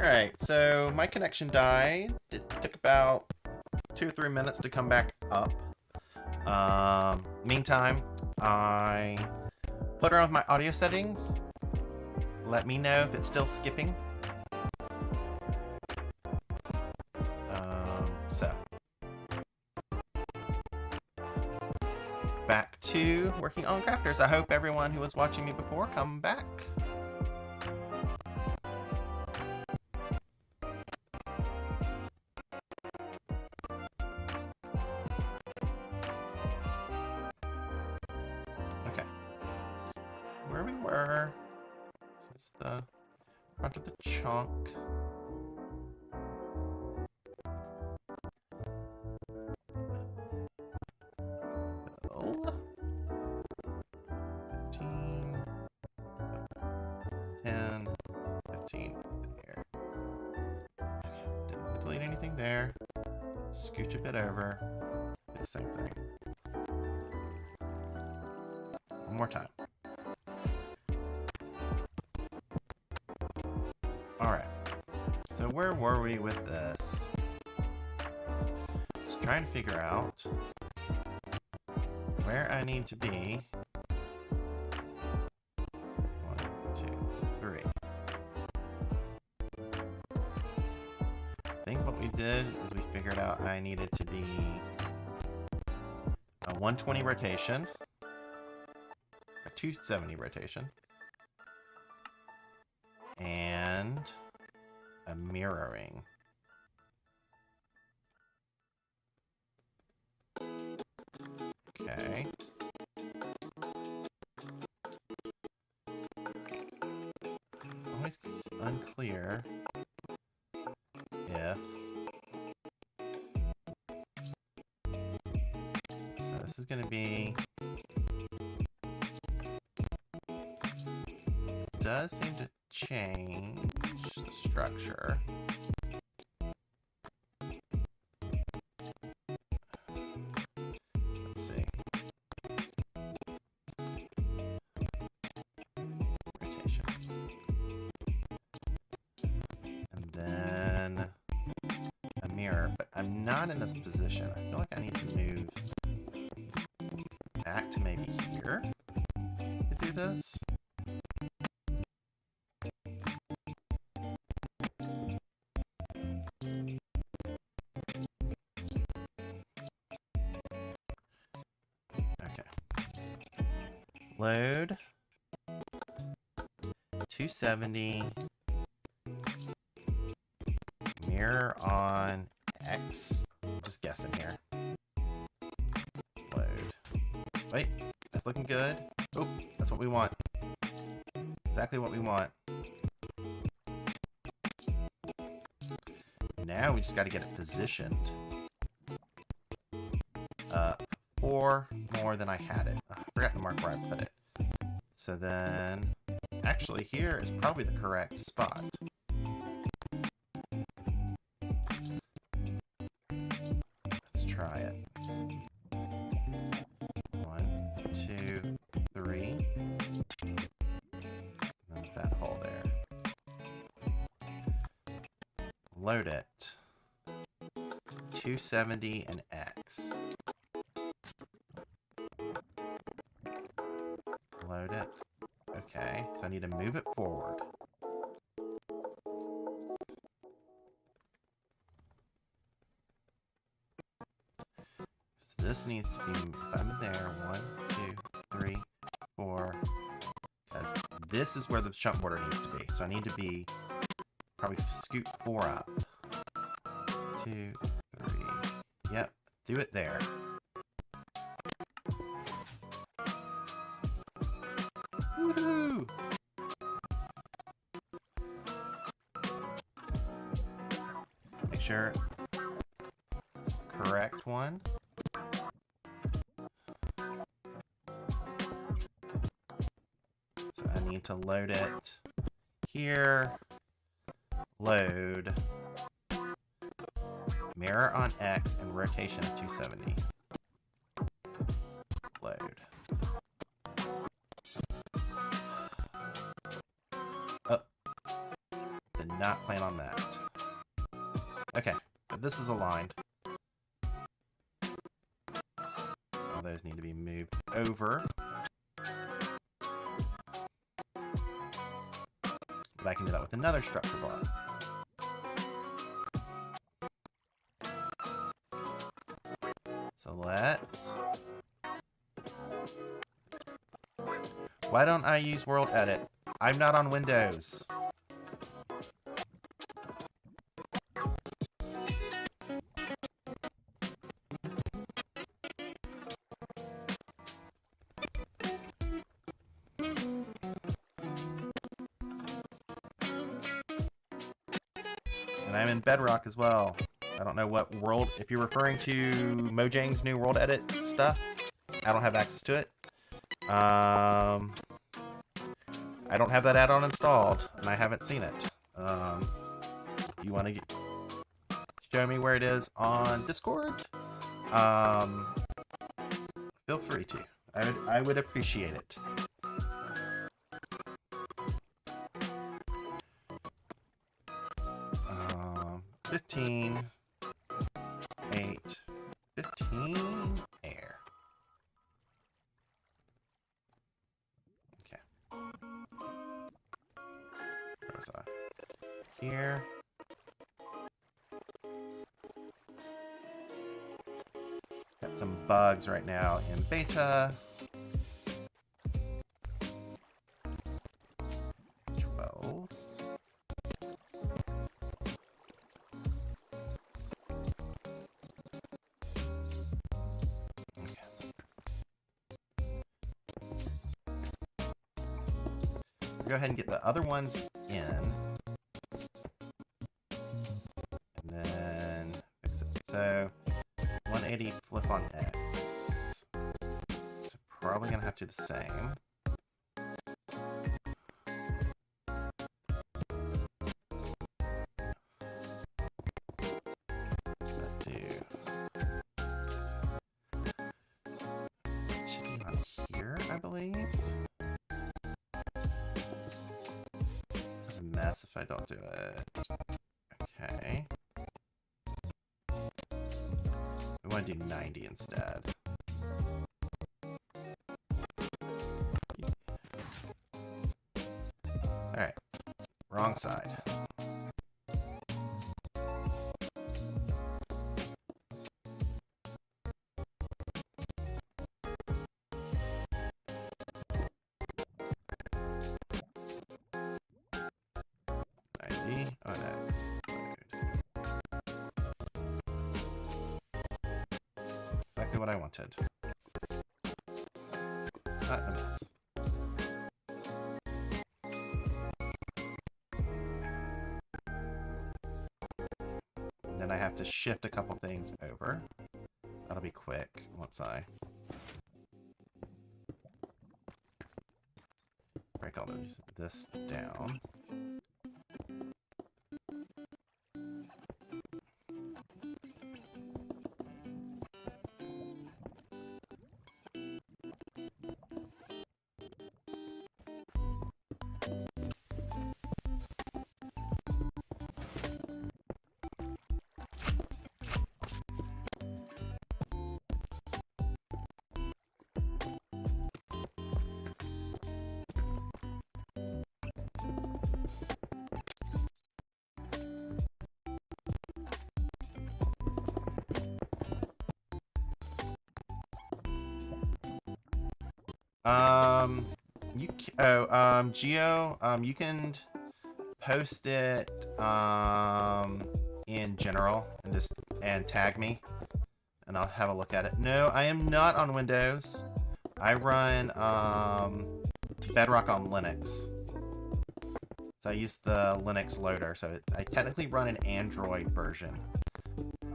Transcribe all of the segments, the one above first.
Alright, so my connection died. It took about 2 or 3 minutes to come back up. Meantime, I put around with my audio settings. Let me know if it's still skipping. So back to working on crafters. I hope everyone who was watching me before come back. Okay. Where we were. This is the front of the chunk. Build. 15. 10. 15. There. Okay. Didn't delete anything there. Scooch a bit over. Do the same thing. One more time. Alright. So where were we with this? Just trying to figure out where I need to be. 1, 2, 3. I think what we did is we figured out I needed to be a 120 rotation, a 270 rotation, and a mirroring. Okay. Always unclear if... So this is going to be... Does seem to change the structure. Let's see. Rotation. And then a mirror, but I'm not in this position. I feel like I need to move back to maybe here to do this. Load 270 mirror on X. I'm just guessing here. Load. Wait, that's looking good. Oh, that's what we want. Exactly what we want. Now we just got to get it positioned. 4 more than I had it. I forgot to mark where I put it. So then, actually here is probably the correct spot. Let's try it. 1, 2, 3. There's that hole there. Load it. 270 and X. Load it. Okay, so I need to move it forward. So this needs to be, if I'm there, 1, 2, 3, 4, because this is where the chunk border needs to be. So I need to be, probably scoot 4 up. 2, 3, yep, do it there. Woohoo! Make sure it's the correct one. So I need to load it here. Load. Mirror on X and rotation of 270. Load. not plan on that. Okay, but this is aligned. All those need to be moved over. But I can do that with another structure block. So let's... Why don't I use World Edit? I'm not on Windows. And I'm in Bedrock as well. I don't know what world... If you're referring to Mojang's new World Edit stuff, I don't have access to it. I don't have that add-on installed, and I haven't seen it. You want to show me where it is on Discord? Feel free to. I would appreciate it. 15, 8, 15, air. Okay. Where's that? Here. Got some bugs right now in beta. 12. Go ahead and get the other ones in. And then fix it. So 180 flip on X. So probably gonna have to do the same. Let's do should be on here, I believe. Mess if I don't do it. Okay. We want to do 90 instead. Alright. Wrong side. On X. Exactly what I wanted. Not a mess. And then I have to shift a couple things over. That'll be quick once I break all this down. Geo, you can post it in general and tag me, and I'll have a look at it. No, I am not on Windows. I run Bedrock on Linux. So I use the Linux loader. So I technically run an Android version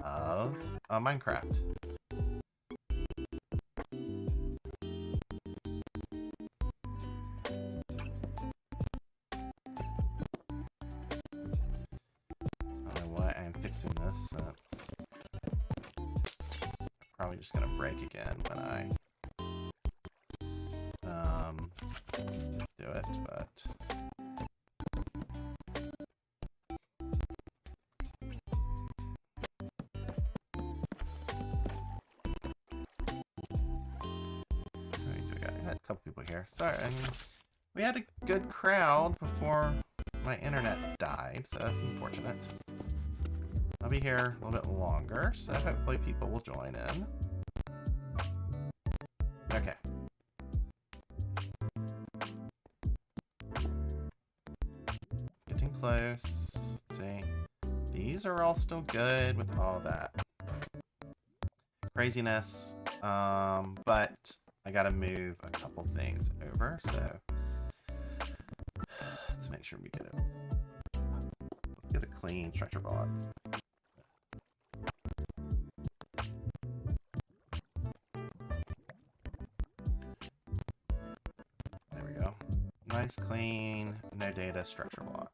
of Minecraft. This, that's probably just gonna break again when I do it, but here. Sorry, I mean, we had a good crowd before my internet died, so that's unfortunate. I'll be here a little bit longer, so hopefully people will join in. Okay. Getting close. Let's see. These are all still good with all that craziness, but I gotta move a couple things over, so let's make sure we get it. Let's get a clean structure block. There we go. Nice, clean, no data structure block.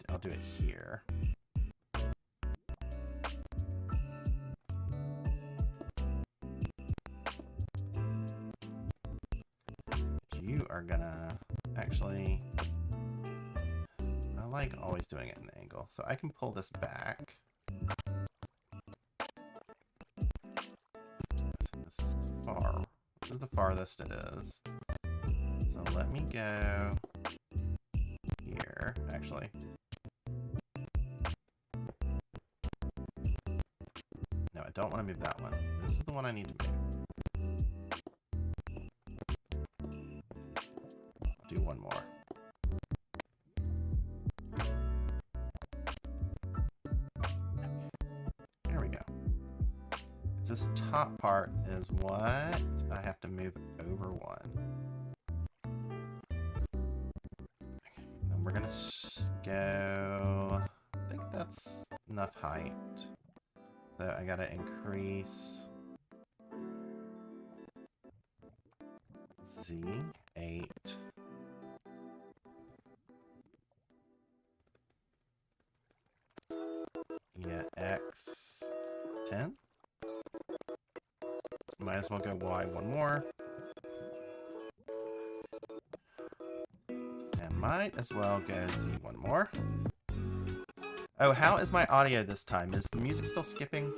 I'll do it here. You are gonna actually, I like always doing it in an angle, so I can pull this back. This is the farthest it is. So let me go here, actually. No, I don't want to move that one. This is the one I need to move. I'll do one more. There we go. This top part is what I have to move over one. Okay, then we're gonna go, I think that's enough height. So I gotta increase Z8. Yeah, X10. Might as well go Y one more. And might as well go Z one more. Oh, how is my audio this time? Is the music still skipping?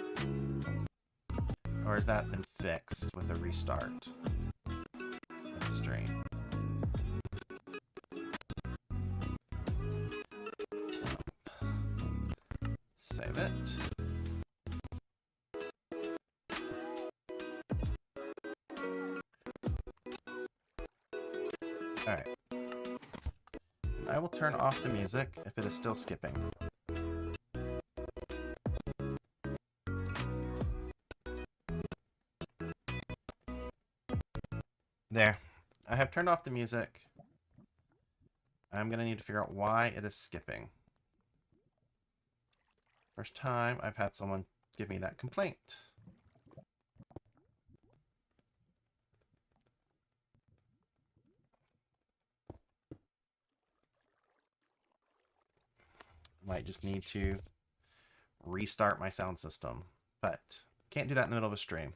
Or has that been fixed with a restart of the stream? Save it. Alright. I will turn off the music if it is still skipping. There. I have turned off the music. I'm going to need to figure out why it is skipping. First time I've had someone give me that complaint. Might just need to restart my sound system, but can't do that in the middle of a stream.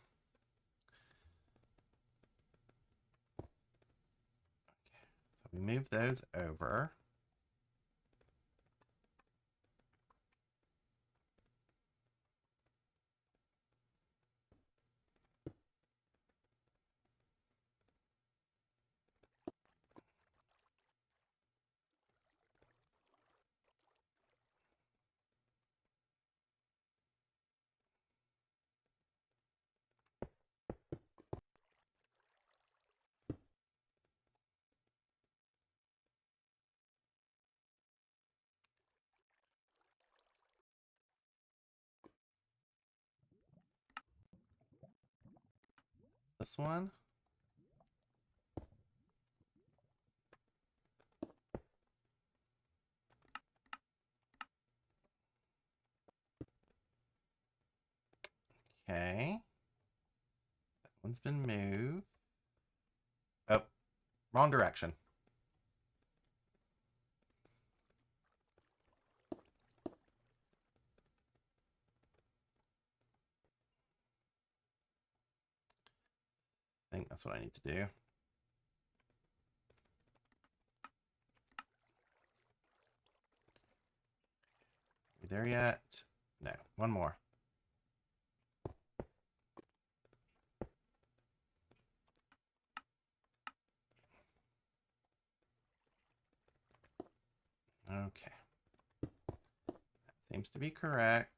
Okay, so we move those over. This one. Okay. That one's been moved. Oh, wrong direction. I think that's what I need to do. Are we there yet? No, one more. Okay. That seems to be correct.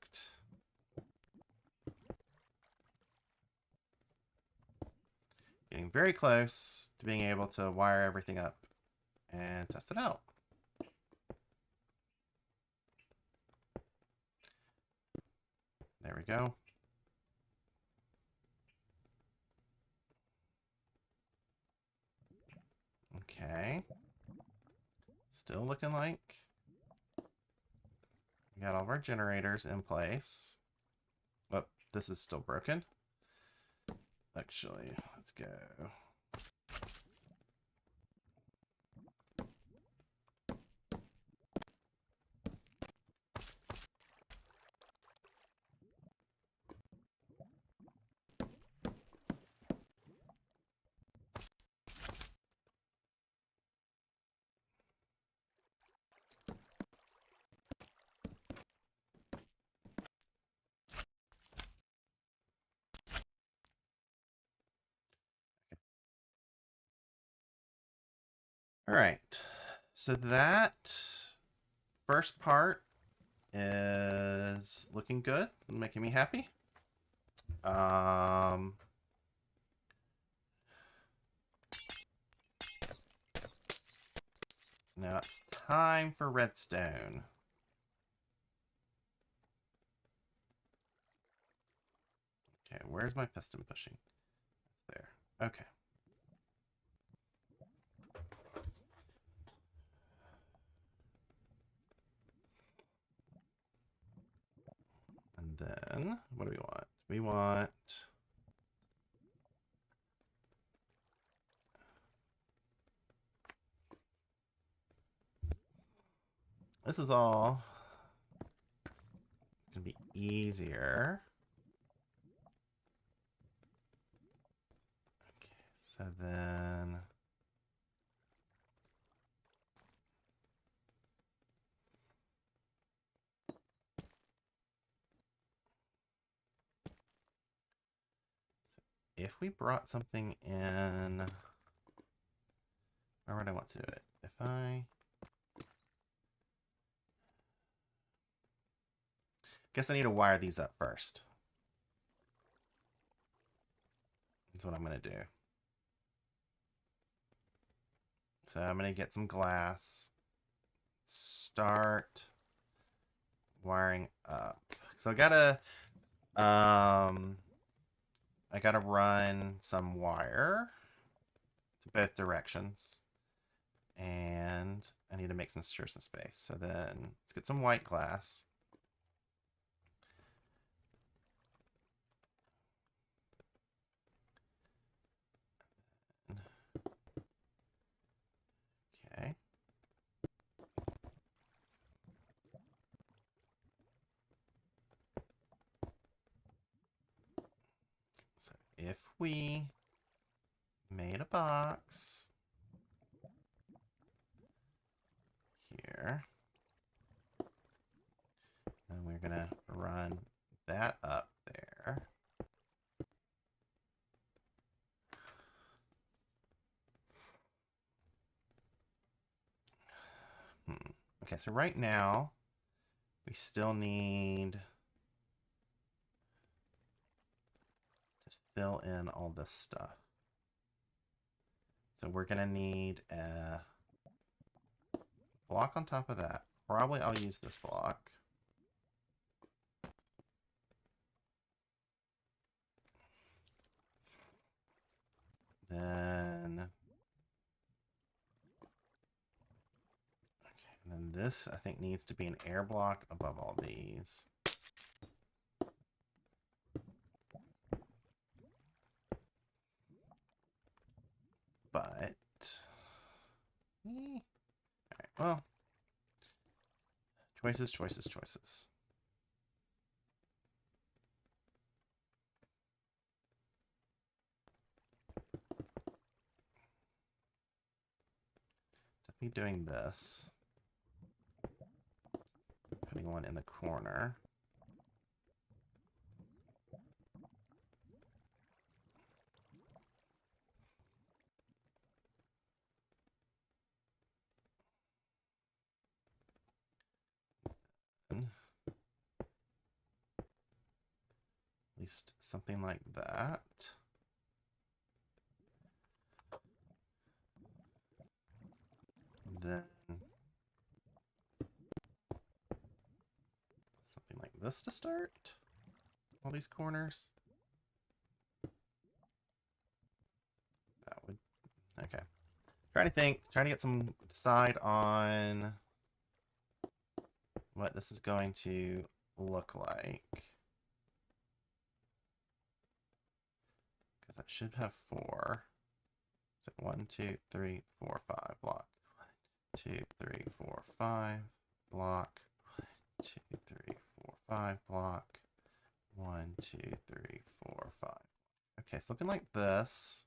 Getting very close to being able to wire everything up and test it out. There we go. Okay. Still looking like we got all of our generators in place. Oh, this is still broken. Actually, let's go. All right, so that first part is looking good, making me happy. Now it's time for redstone. Okay, where's my piston pushing? There. Okay. And then, what do we want? We want... This is all going to be easier. Okay, so then... If we brought something in... Where would I want to do it? If I... Guess I need to wire these up first. That's what I'm going to do. So I'm going to get some glass. Start wiring up. So I gotta run some wire to both directions. And I need to make some space. So then let's get some white glass. Okay. So if we made a box here, then we're gonna run that up there. Okay, so right now we still need to fill in all this stuff. So we're gonna need a block on top of that. Probably I'll use this block. Then... Okay, and then this, I think, needs to be an air block above all these. But... Alright, well... Choices, choices, choices. Definitely doing this. Putting one in the corner. least something like that. Then something like this to start. All these corners. That would, okay. Trying to get some decide on what this is going to look like. Because I should have 4. So 1, 2, 3, 4, 5 block. 1, 2, 3, 4, 5 block. 1, 2, 3, 4, 5 block. 1, 2, 3, 4, 5. Okay, something like this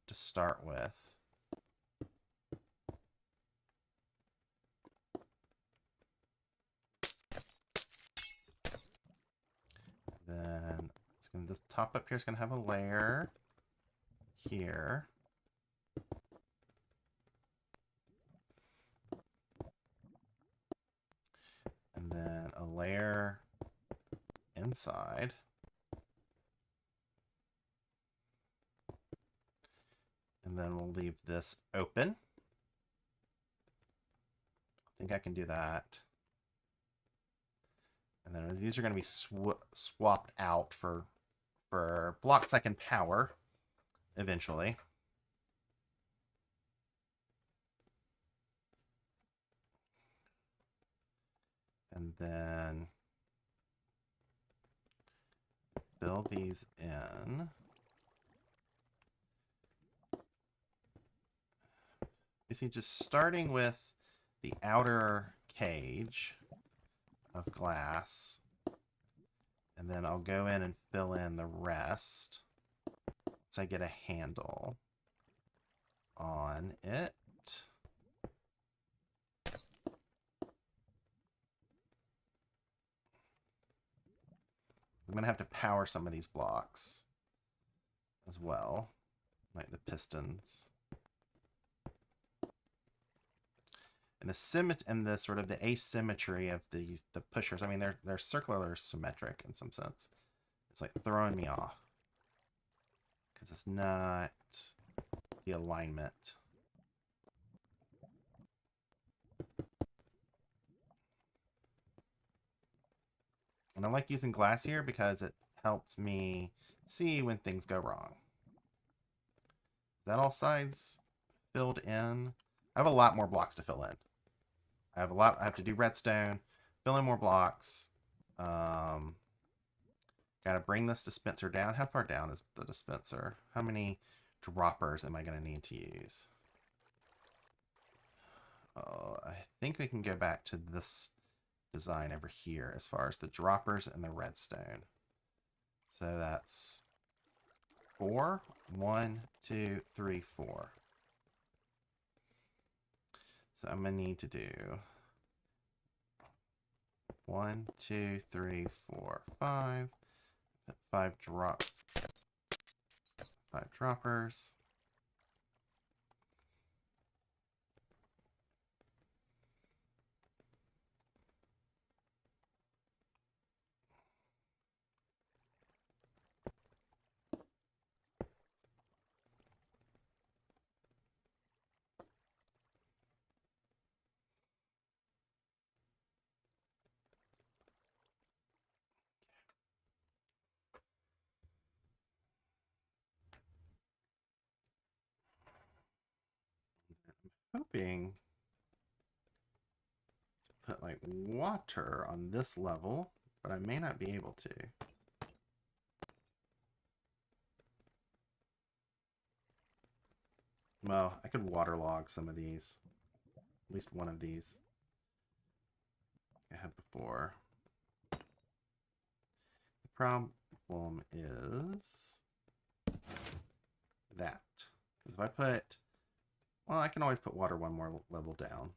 to start with. Then this top up here is going to have a layer here. And then a layer inside. And then we'll leave this open. I think I can do that. And then these are going to be swapped out for blocks I can power eventually. And then fill these in. You see, just starting with the outer cage of glass, and then I'll go in and fill in the rest once I get a handle on it. I'm going to have to power some of these blocks as well, like the pistons. And the sort of the asymmetry of the pushers. I mean, they're circular symmetric in some sense. It's like throwing me off because it's not the alignment. And I like using glass here because it helps me see when things go wrong. Is that all sides filled in? I have a lot more blocks to fill in. I have to do redstone, fill in more blocks. Gotta bring this dispenser down. How far down is the dispenser? How many droppers am I gonna need to use? Oh, I think we can go back to this design over here as far as the droppers and the redstone. So that's 4. 1, 2, 3, 4. So I'm going to need to do 1, 2, 3, 4, 5. 5 droppers. Hoping to put like water on this level, but I may not be able to. Well, I could waterlog some of these, at least one of these I had before. The problem is that, because if I put, well, I can always put water one more level down.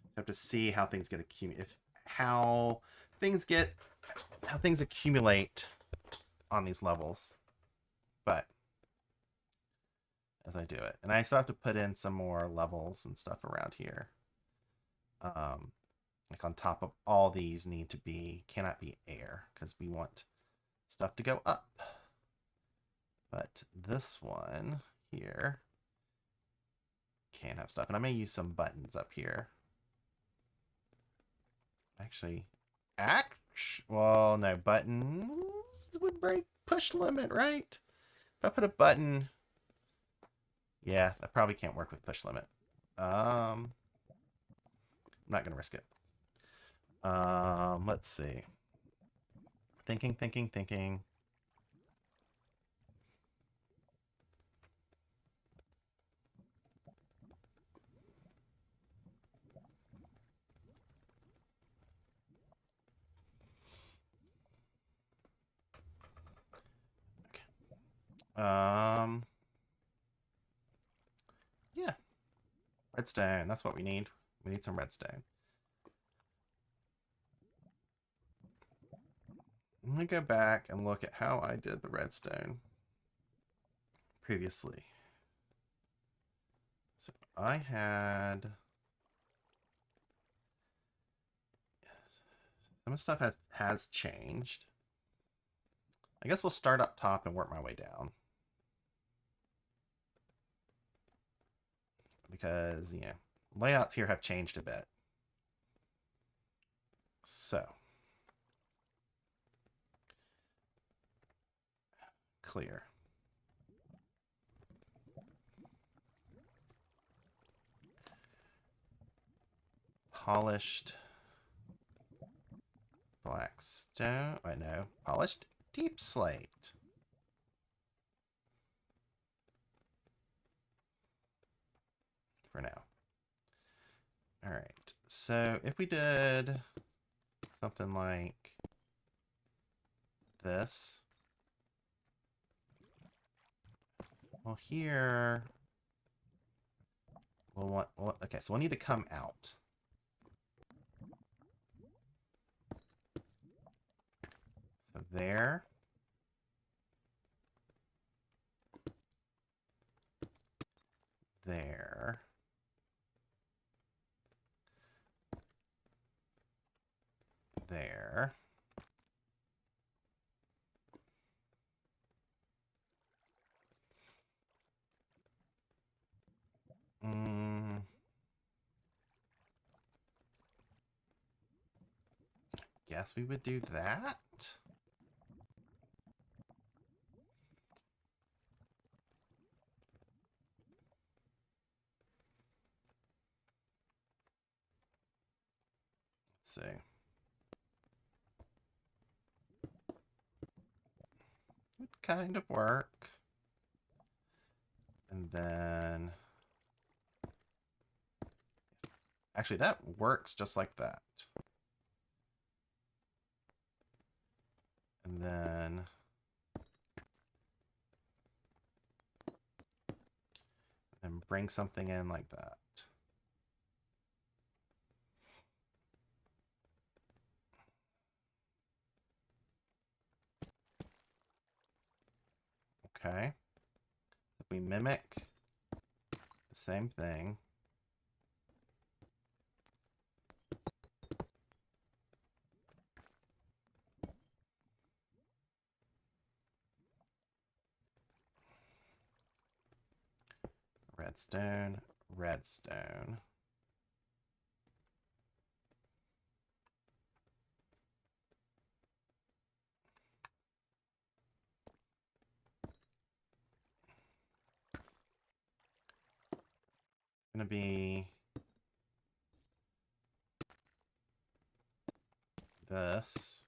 I have to see how things get how things accumulate on these levels. But as I do it, and I still have to put in some more levels and stuff around here. Like on top of all these cannot be air, because we want stuff to go up. But this one here can't have stuff. And I may use some buttons up here. Actually, well, no, buttons would break push limit, right? If I put a button, yeah, that probably can't work with push limit. I'm not gonna risk it. Let's see. Thinking. Yeah, redstone. That's what we need. We need some redstone. Let me go back and look at how I did the redstone previously. So I had some stuff has changed. I guess we'll start up top and work my way down. Because, you know, layouts here have changed a bit. So, clear. Polished black stone. I know. Polished deep slate. For now. Alright. So if we did something like this. Well, here we'll want. Okay, so we'll need to come out. So there. There. There. Guess we would do that. Let's see. Would kind of work. And then actually that works just like that. And then bring something in like that. Okay. If we mimic the same thing. Redstone, redstone. It's gonna be this,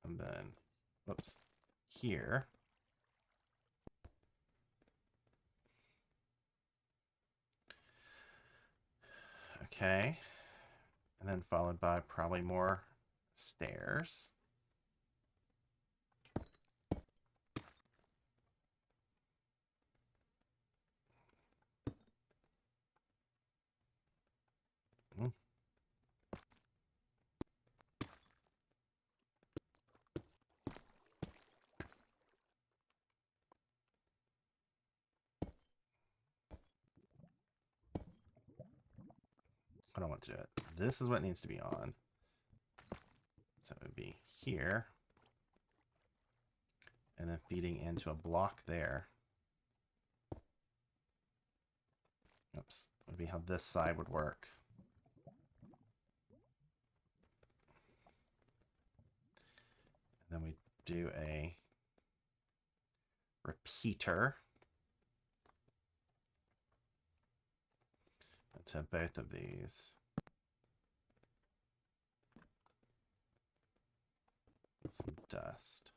and then, whoops, here. Okay. And then followed by probably more stairs. I don't want to do it. This is what needs to be on. So it would be here. and then feeding into a block there. Oops, would be how this side would work. And then we do a repeater to both of these. Some dust.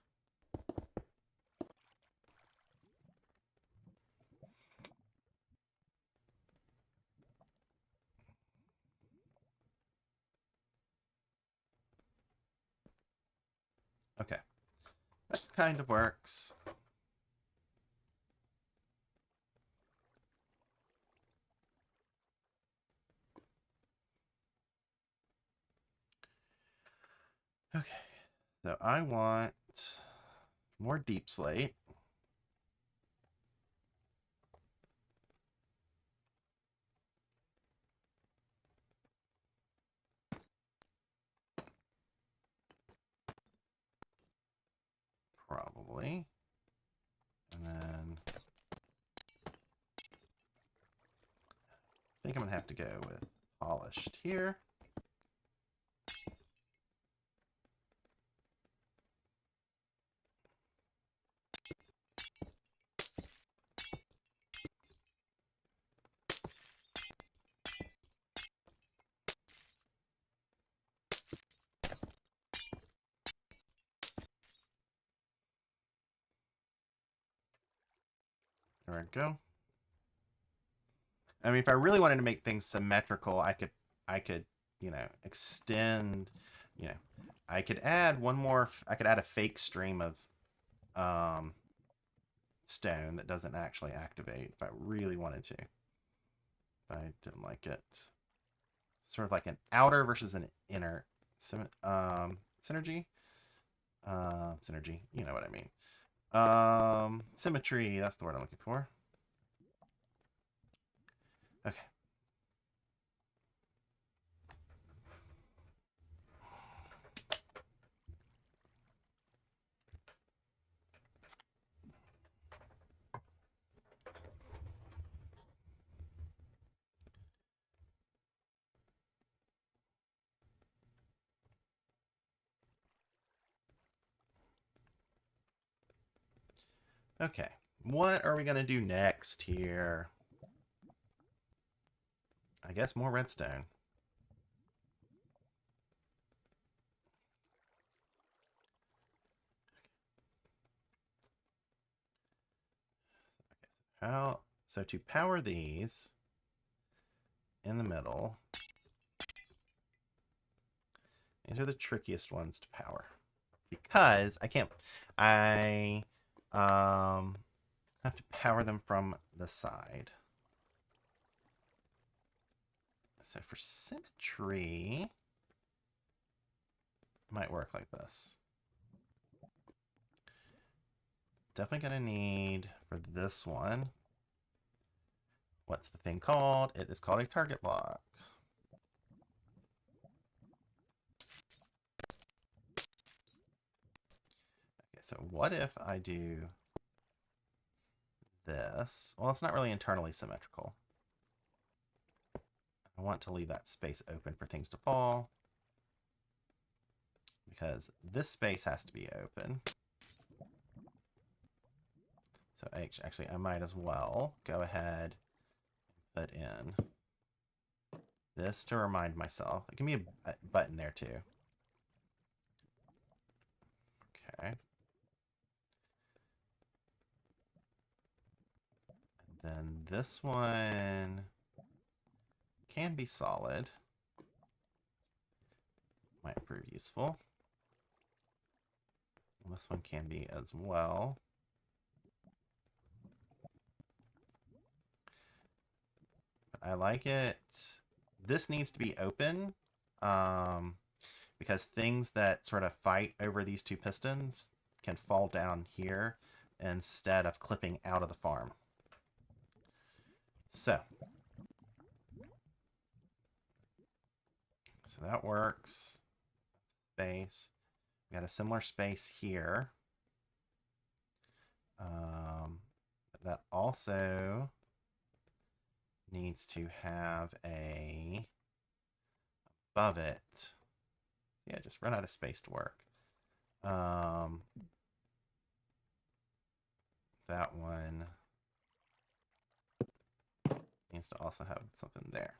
Okay, that kind of works. Okay, so I want more deep slate. Probably. And then I think I'm going to have to go with polished here. There we go. I mean, if I really wanted to make things symmetrical, I could, you know, extend, you know, I could add one more, I could add a fake stream of stone that doesn't actually activate if I really wanted to. If I didn't like it. Sort of like an outer versus an inner synergy. Synergy, you know what I mean. Symmetry, that's the word I'm looking for. Okay. Okay. What are we going to do next here? I guess more redstone. So to power these in the middle, these are the trickiest ones to power because I have to power them from the side. So for symmetry, it might work like this. Definitely gonna need for this one. What's the thing called? It is called a target block. Okay, so what if I do this? Well, it's not really internally symmetrical. I want to leave that space open for things to fall because this space has to be open. So actually, I might as well go ahead and put in this to remind myself. It can be a button there too. Okay. And then this one can be solid. Might prove useful. And this one can be as well. I like it. This needs to be open because things that sort of fight over these two pistons can fall down here instead of clipping out of the farm. So that works. Space. We got a similar space here. That also needs to have a above it. Yeah, just run out of space to work. That one needs to also have something there.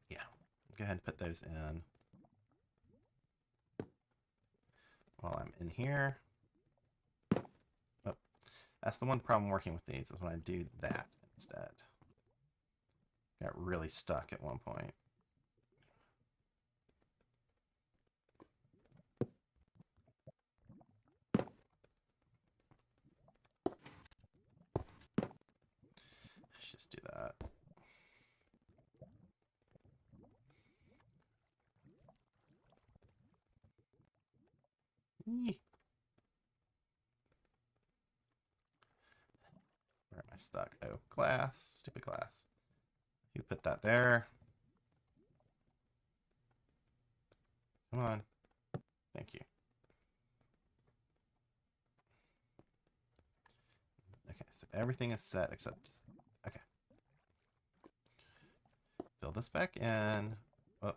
Yeah, go ahead and put those in. While I'm in here. Oh, that's the one problem working with these, is when I do that instead. Got really stuck at one point. Let's just do that. Where am I stuck? Oh, glass. Stupid glass. You put that there. Come on. Thank you. Okay, so everything is set except... Okay. Fill this back in. Oh.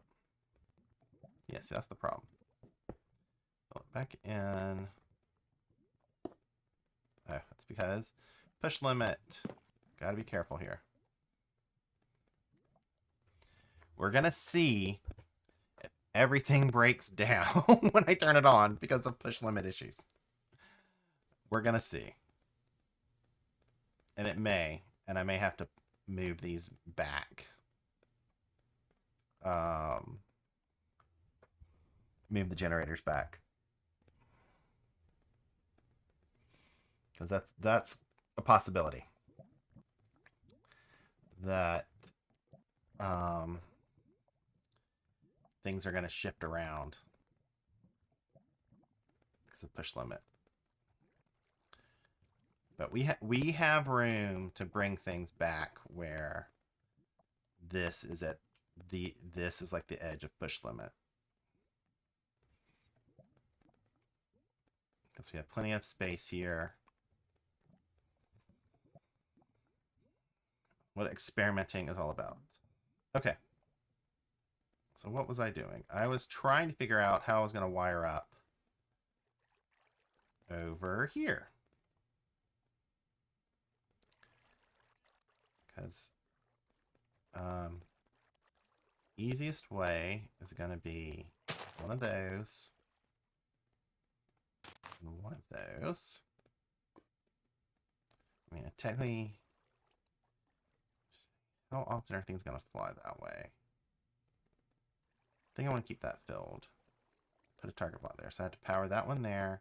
Yes, that's the problem. Fill it back in. Oh, that's because push limit. Gotta be careful here. We're gonna see if everything breaks down when I turn it on because of push limit issues. We're gonna see. And it may, and I may have to move these back. Move the generators back. Because that's a possibility. That things are going to shift around because of push limit. But we have room to bring things back where this is at this is like the edge of push limit. Because we have plenty of space here. What experimenting is all about. Okay. So what was I doing? I was trying to figure out how I was going to wire up over here. Because easiest way is going to be one of those and one of those. I mean, technically, how often are things going to fly that way? I think I want to keep that filled. Put a target block there. So I have to power that one there.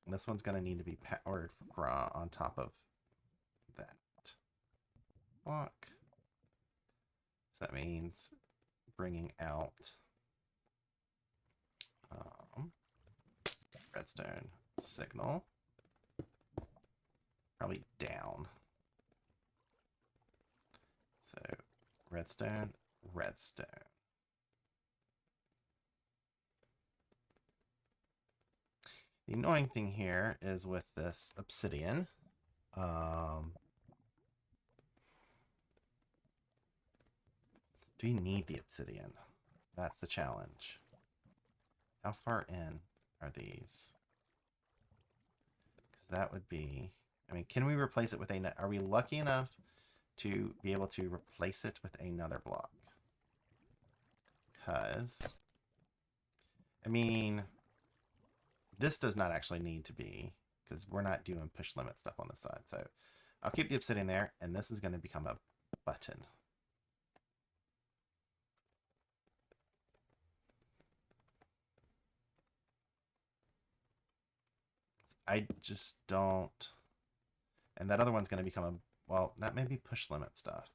This one's going to need to be powered on top of that block. So that means bringing out redstone signal. Probably down. So redstone, redstone. The annoying thing here is with this obsidian. Do you need the obsidian? That's the challenge. How far in are these? Because that would be... I mean, can we replace it with a... Are we lucky enough to be able to replace it with another block? Because... I mean... This does not actually need to be, because we're not doing push limit stuff on this side. So I'll keep the obsidian there, and this is going to become a button. I just don't... And that other one's going to become a... Well, that may be push limit stuff.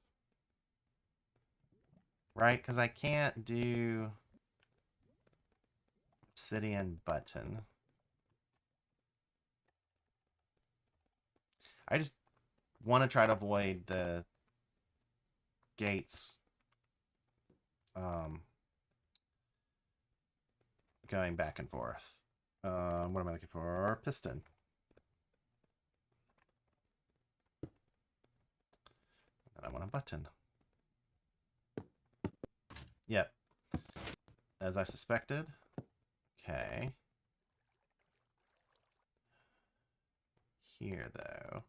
Right? Because I can't do obsidian button. I just want to try to avoid the gates going back and forth. What am I looking for? Piston. And I want a button. Yep. As I suspected. Okay. Here, though.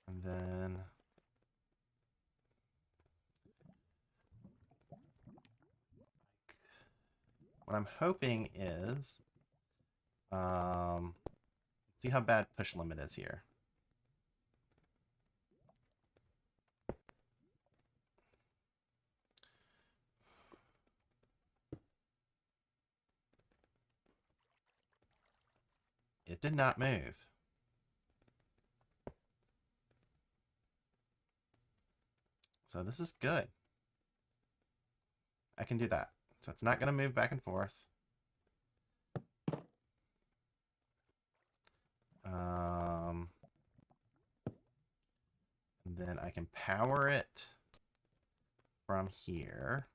And then... what I'm hoping is... see how bad push limit is here. It did not move. So this is good. I can do that. So it's not going to move back and forth. And then I can power it from here.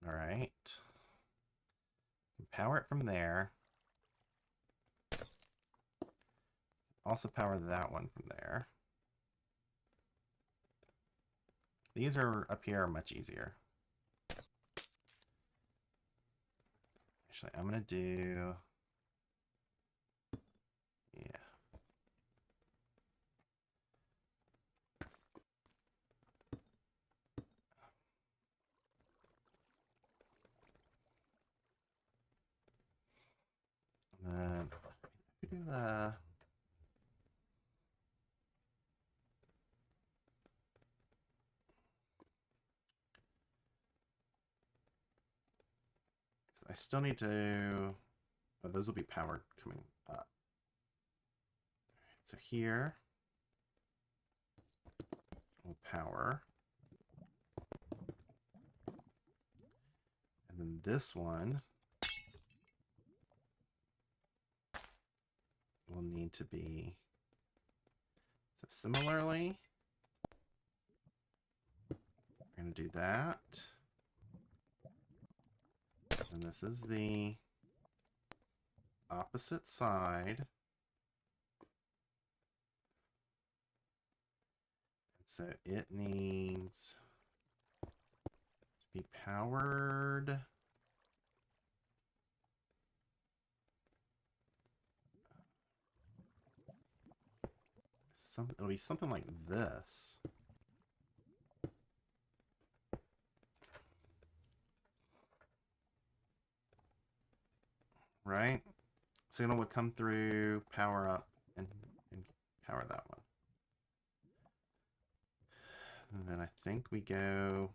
All right. Power it from there. Also power that one from there. These are up here are much easier. Actually, I'm going to do... yeah. And then we do I still need to... oh, those will be powered coming up. So here we'll power. And then this one will need to be... so similarly, we're going to do that. And this is the opposite side. And so it needs to be powered. It'll be something like this. Right? Signal would come through, power up, and power that one. And then I think we go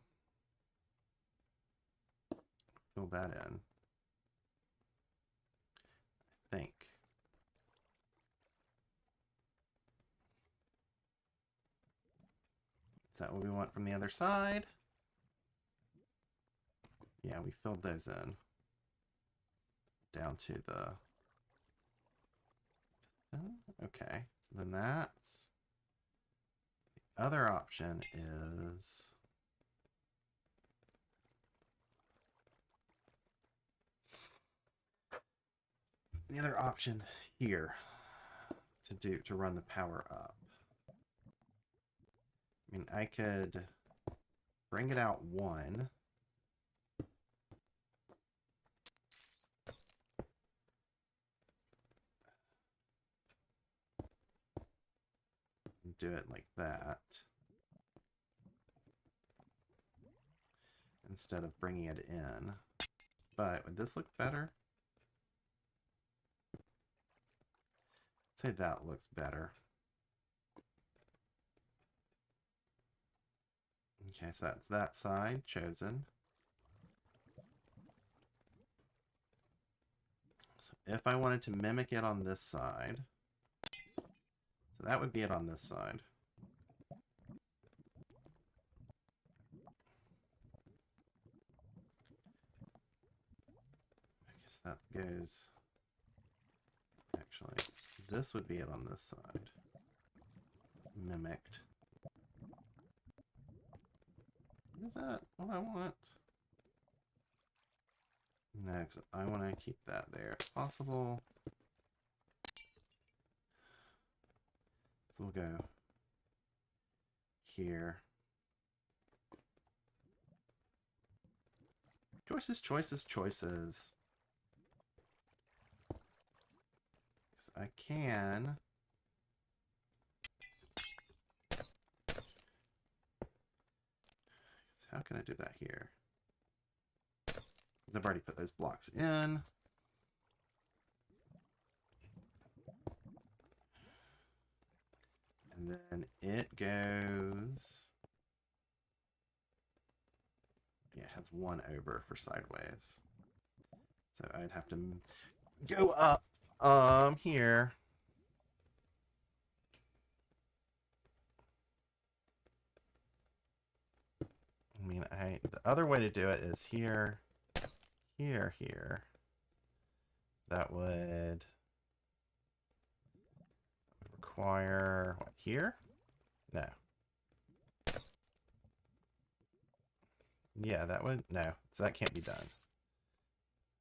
fill that in. I think. Is that what we want from the other side? Yeah, we filled those in. Down to the... okay, so then that's... the other option is... the other option here to run the power up. I mean, I could bring it out one. And do it like that. Instead of bringing it in. But would this look better? I'd say that looks better. Okay, so that's that side chosen. So if I wanted to mimic it on this side, so that would be it on this side. That goes... Actually, this would be it on this side. Mimicked. Is that what I want? No, because I want to keep that there if possible. So we'll go here. Choices, choices, choices. Because I can... How can I do that here? I've already put those blocks in. And then it goes... Yeah, it has one over for sideways. So I'd have to go up here. I mean, the other way to do it is here, here, here. That would require, what, here? No. Yeah, that would, no. So that can't be done.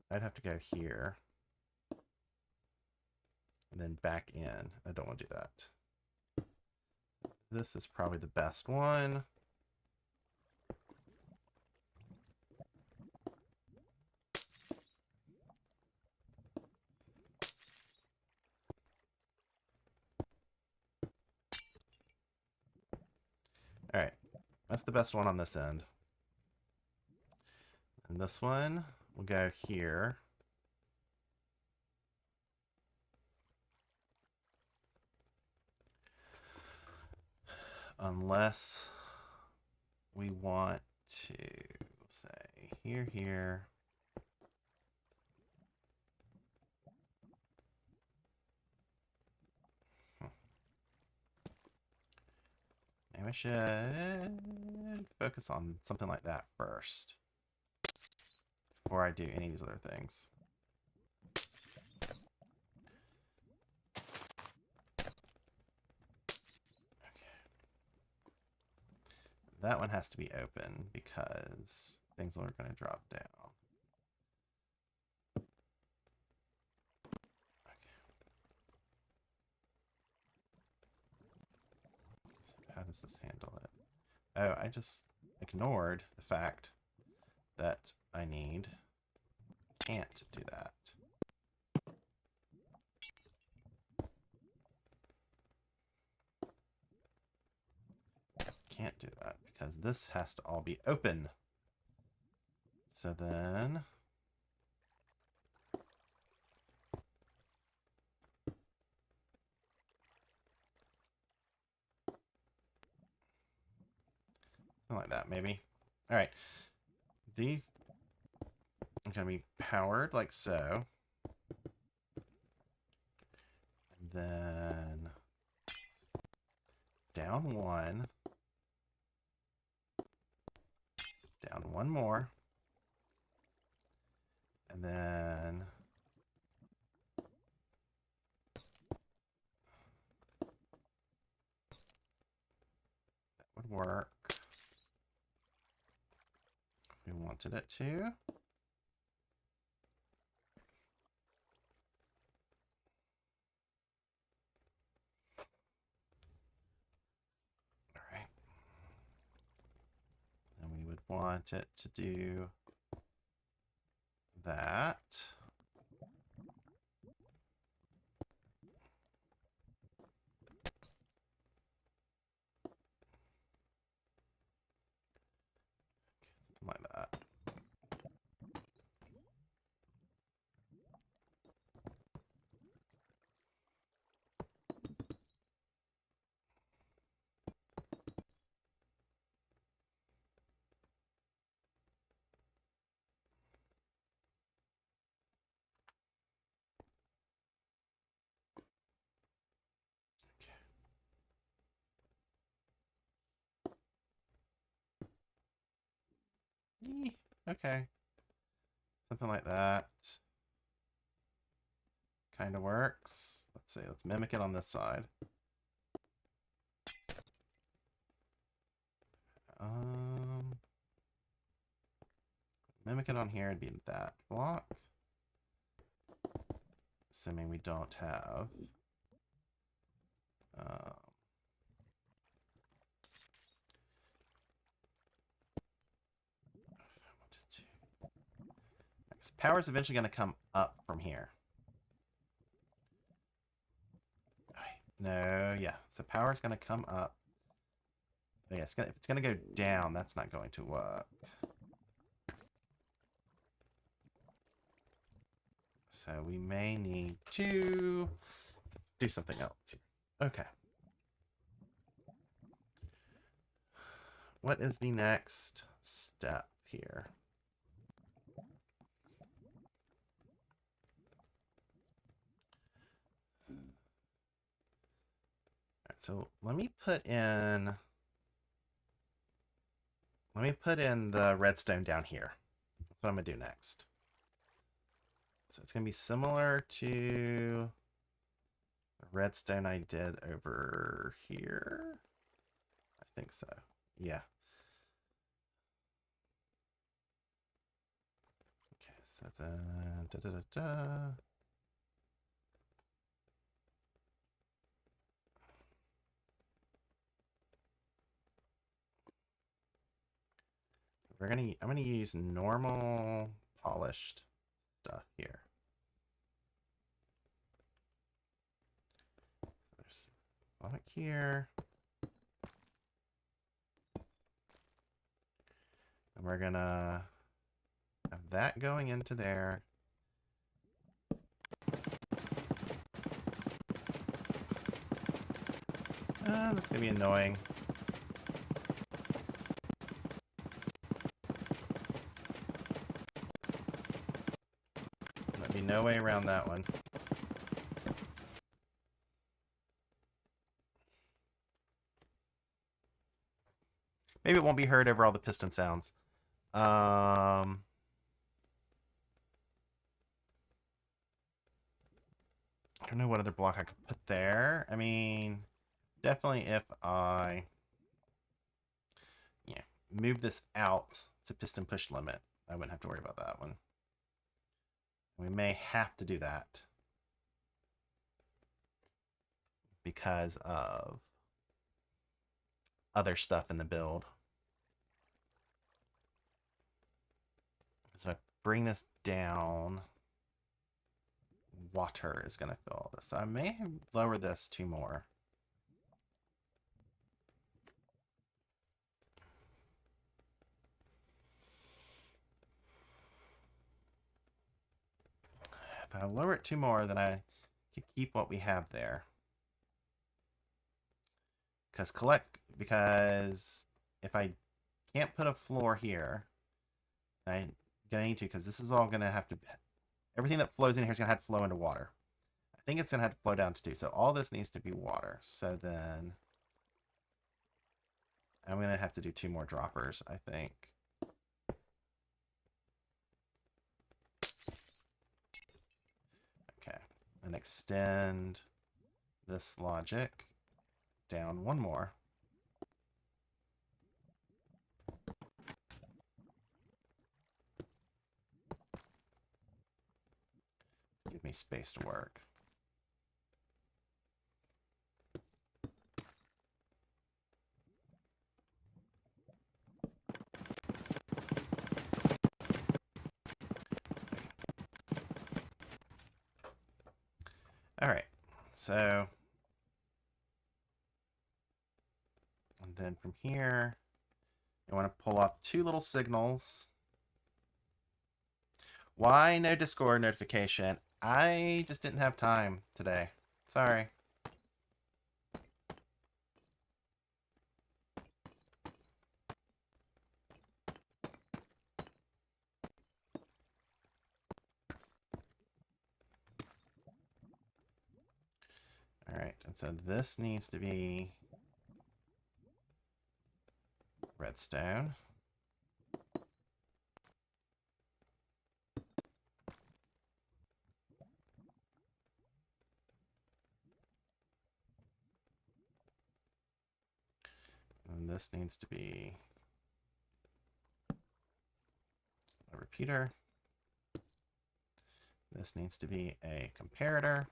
I'd have to go here. And then back in. I don't want to do that. This is probably the best one. Alright, that's the best one on this end. And this one will go here. Unless we want to say here, here. Maybe I should focus on something like that first before I do any of these other things. Okay. That one has to be open because things are going to drop down. How does this handle it? Oh, I just ignored the fact that I can't do that. Can't do that because this has to all be open. So then... Something like that, maybe. All right. These are going to be powered like so. And then down one. Down one more. And then that would work. We wanted it to. All right. And we would want it to do that. Something like that. Okay. Something like that. kind of works. Let's see. Let's mimic it on this side. Mimic it on here and be in that block. Assuming we don't have. Power's eventually going to come up from here. No, yeah. So power's going to come up. Oh, yeah, if it's going to go down, that's not going to work. So we may need to do something else here. Okay. What is the next step here? All right, so let me put in the redstone down here. That's what I'm gonna do next. So it's gonna be similar to the redstone I did over here. I think so. Yeah. Okay, so then I'm gonna use normal polished stuff here. There's a block here. And we're gonna have that going into there. That's gonna be annoying. There'll be no way around that one. Maybe it won't be heard over all the piston sounds. I don't know what other block I could put there. I mean, definitely if I move this out to piston push limit, I wouldn't have to worry about that one. We may have to do that because of other stuff in the build. So if I bring this down, water is going to fill all this. So I may lower this 2 more. If I lower it 2 more, then I can keep what we have there. Because if I can't put a floor here, I'm gonna need to, because this is all gonna have to, everything that flows in here is gonna have to flow into water. I think it's gonna have to flow down to 2, so all this needs to be water. So then I'm gonna have to do 2 more droppers, I think. Okay, and extend this logic down 1 more. Give me space to work. All right, so, and then from here, I want to pull up 2 little signals. Why no Discord notification? I just didn't have time today. Sorry. All right, and so this needs to be redstone. this needs to be a repeater. This needs to be a comparator.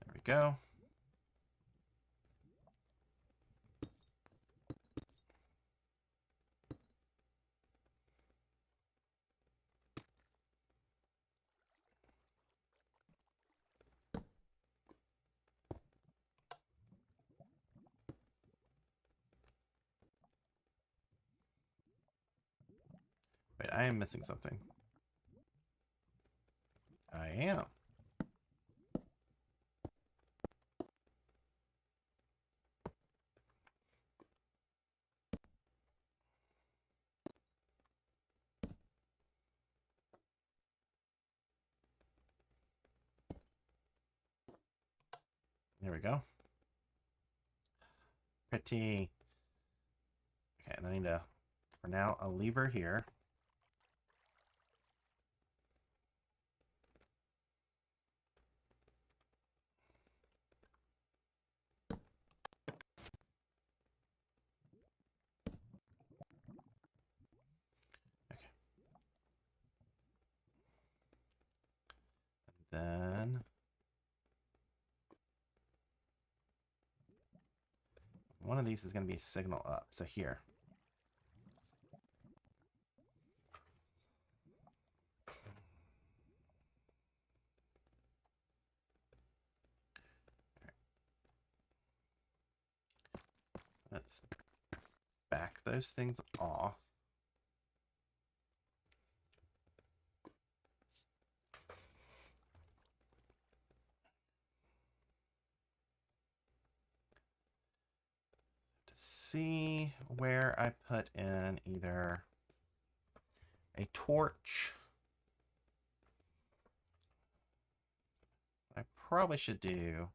There we go. Wait, I am missing something. I am. There we go. Pretty. Okay, and I need to, for now, a lever here. Okay. And then one of these is going to be signal up. So here. Let's back those things off. To see where I put in either a torch. What I probably should do,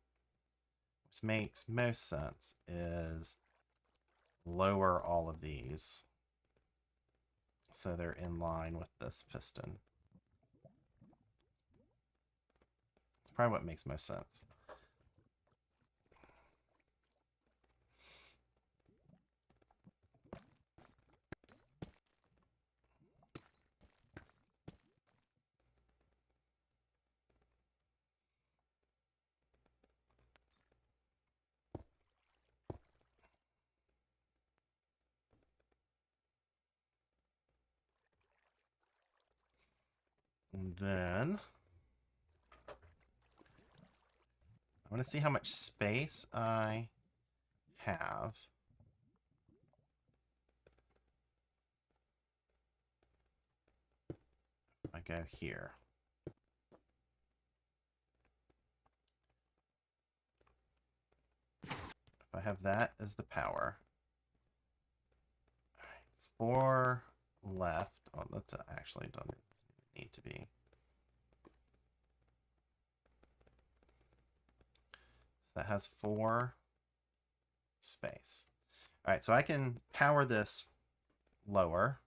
which makes most sense, is lower all of these so they're in line with this piston. It's probably what makes most sense. And then I want to see how much space I have. I go here. If I have that as the power. All right, 4 left. Oh, that's actually doesn't need to be. So that has 4 space. All right, so I can power this lower.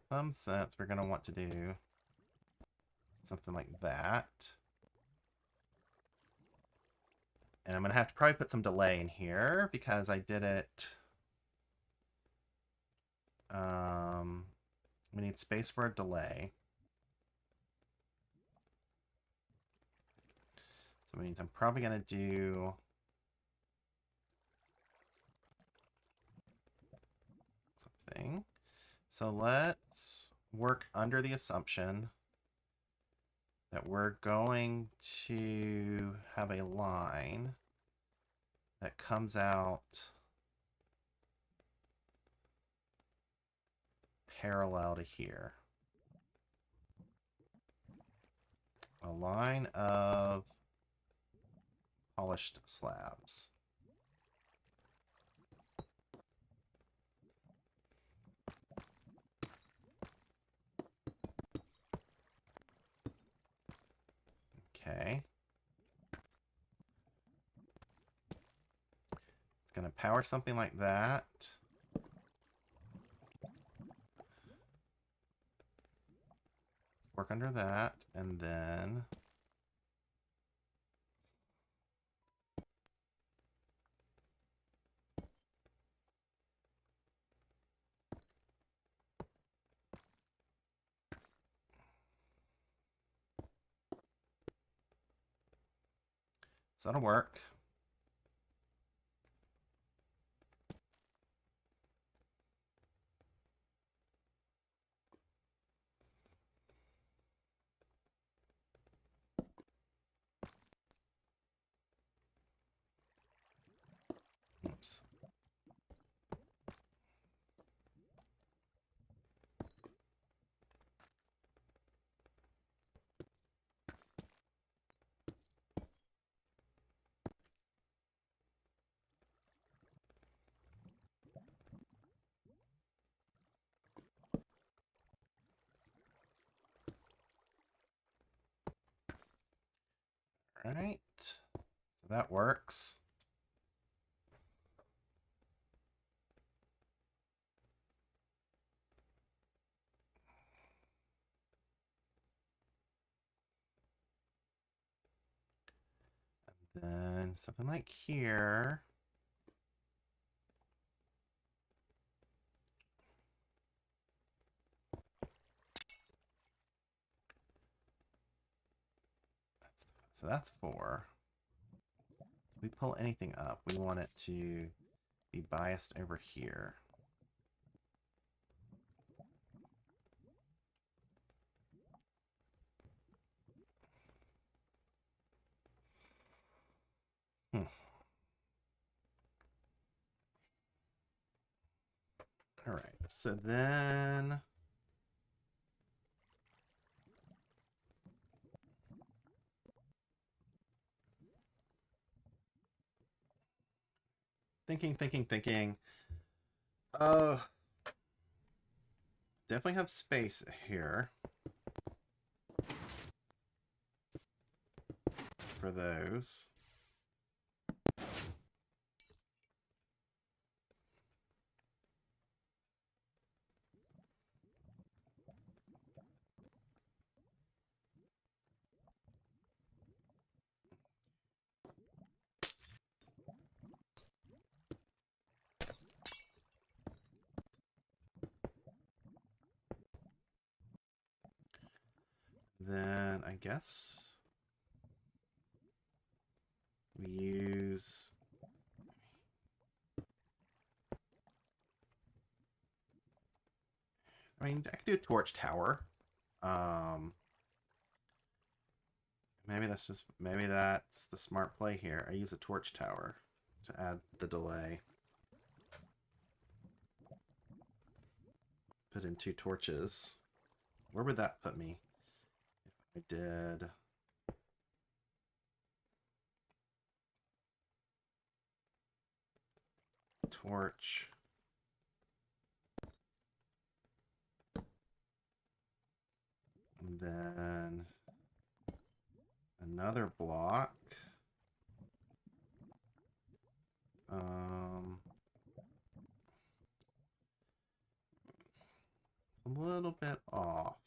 Some sense we're going to want to do something like that. And I'm going to have to probably put some delay in here because I did it. We need space for a delay. So it means I'm probably going to do something. So let's work under the assumption that we're going to have a line that comes out parallel to here. A line of polished slabs. power something like that. Work under that, and then so that'll work. Oops. All right, so that works. And then something like here. So that's 4. If we pull anything up, we want it to be biased over here. All right, so then thinking. Oh, definitely have space here for those. Then I guess we use I mean, I could do a torch tower. Maybe that's the smart play here. I use a torch tower to add the delay. Put in 2 torches. Where would that put me if I did torch? And then another block. A little bit off.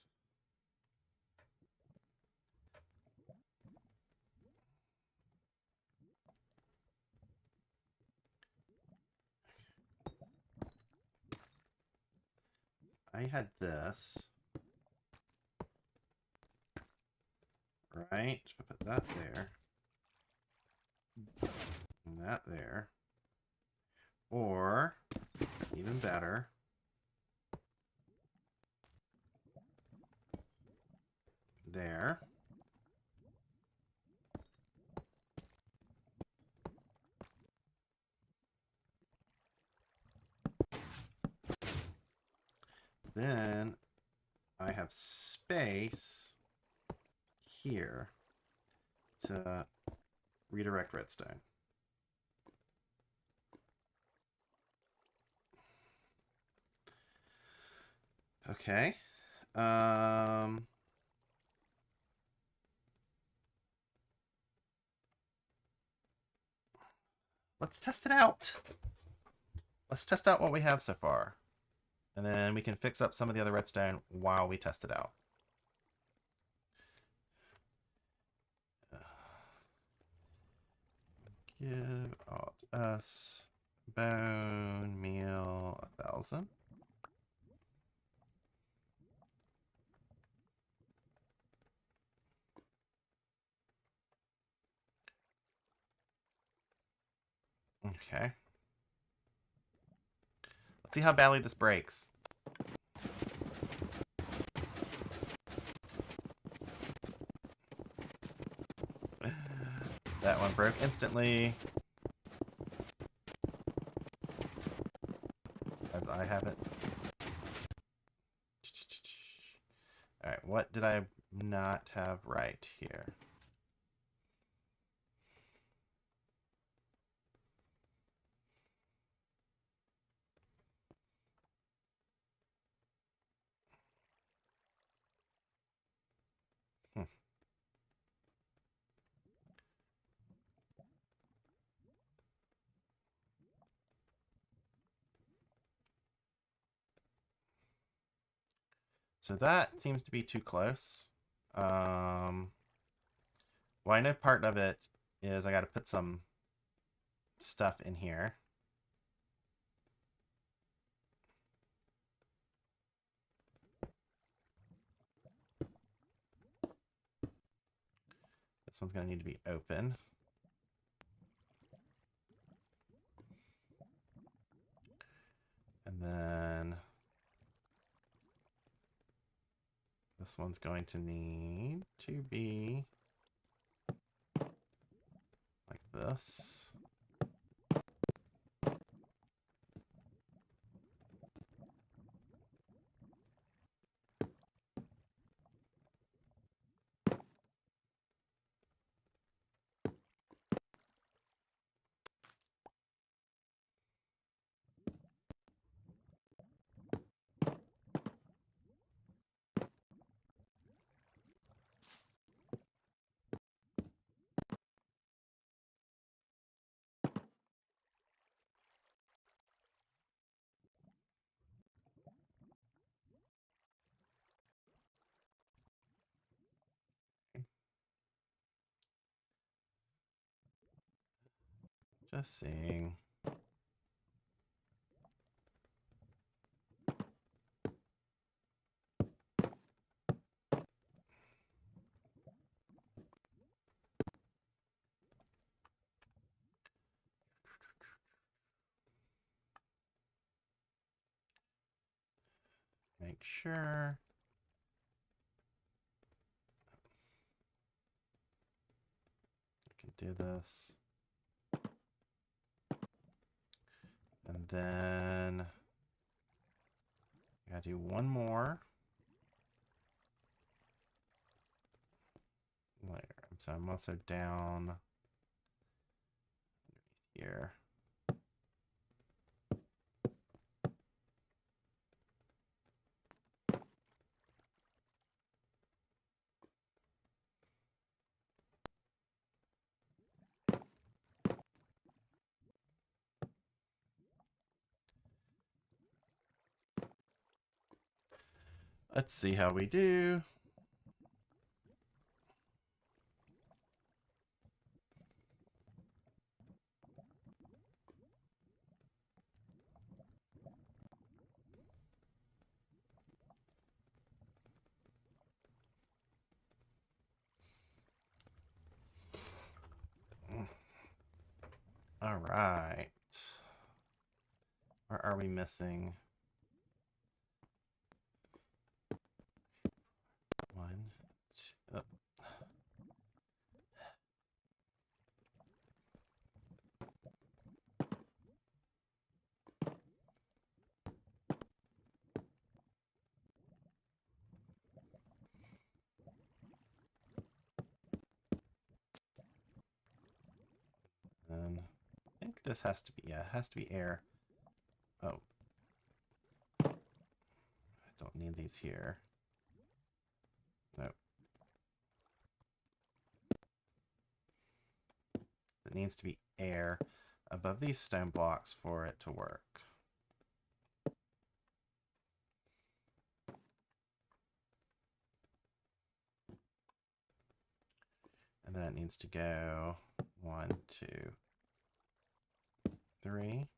I had this. Right? If I put that there. And that there. Or, even better, there. Then I have space here to redirect redstone. Okay. Let's test it out. let's test out what we have so far. And then we can fix up some of the other redstone while we test it out. Give out us bone meal 1,000. Okay. Let's see how badly this breaks. That one broke instantly. As I have it. Alright, what did I not have right here? So that seems to be too close. Well, I know part of it is I got to put some stuff in here. This one's going to need to be open. And then this one's going to need to be like this. Just seeing. Make sure. I can do this. And then I gotta do one more layer. So I'm also down here. Let's see how we do. All right. Where are we missing? One, two. And I think this has to be, yeah, it has to be air. Oh. I don't need these here. Nope. It needs to be air above these stone blocks for it to work. then it needs to go 1, 2, 3.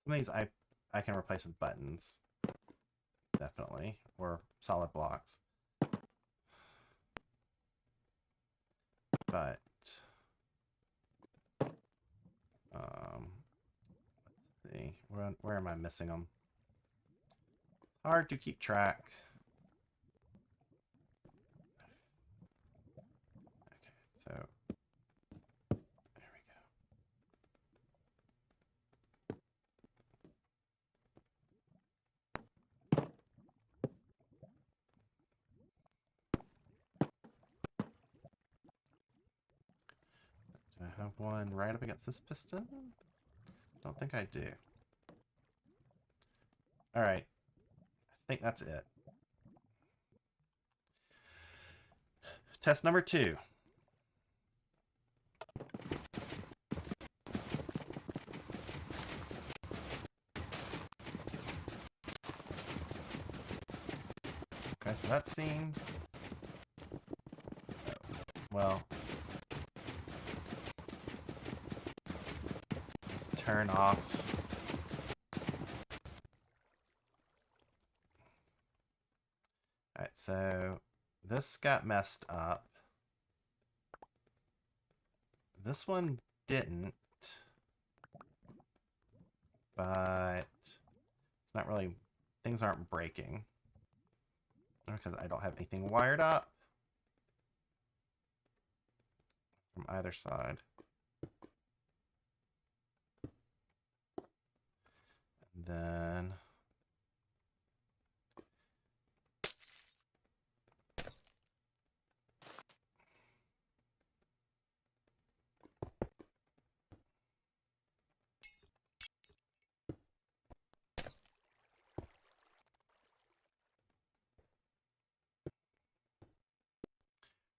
Some of these I can replace with buttons, definitely, or solid blocks. But let's see, where am I missing them? Hard to keep track. Okay, so there we go. Do I have one right up against this piston? Don't think I do. All right, I think that's it. Test number 2. Okay, so that seems... well, let's turn off. Alright, so this got messed up. This one didn't. But it's not really... things aren't breaking. Because I don't have anything wired up from either side. And then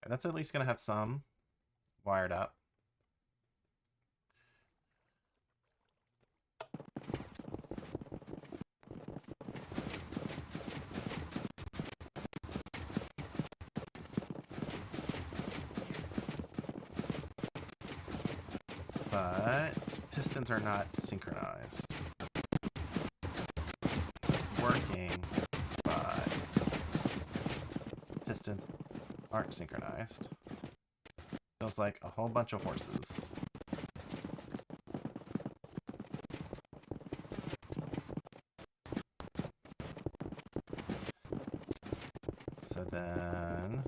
and that's at least going to have some wired up. But pistons are not synchronized. Working, but pistons aren't synchronized. Feels like a whole bunch of horses. So then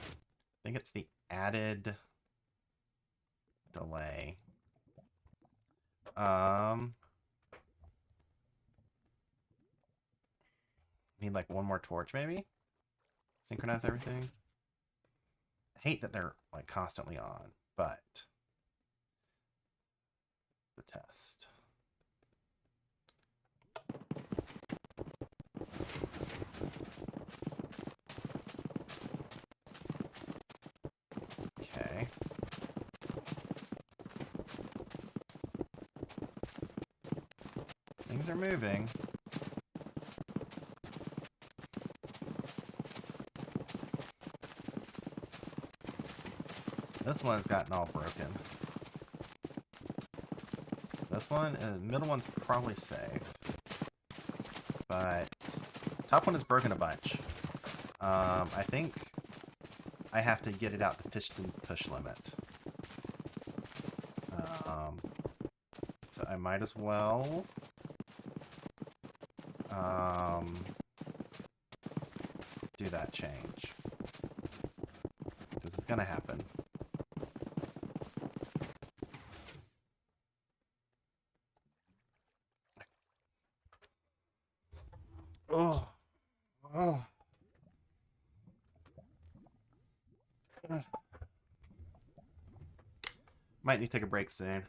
I think it's the added delay. Need like one more torch maybe? Synchronize everything. I hate that they're like constantly on, but the test. Okay. Things are moving. This one's gotten all broken. This one, middle one's probably safe. But top one is broken a bunch. I think I have to get it out to piston push limit. So I might as well do that change. This is gonna happen. Oh. Oh. Might need to take a break soon.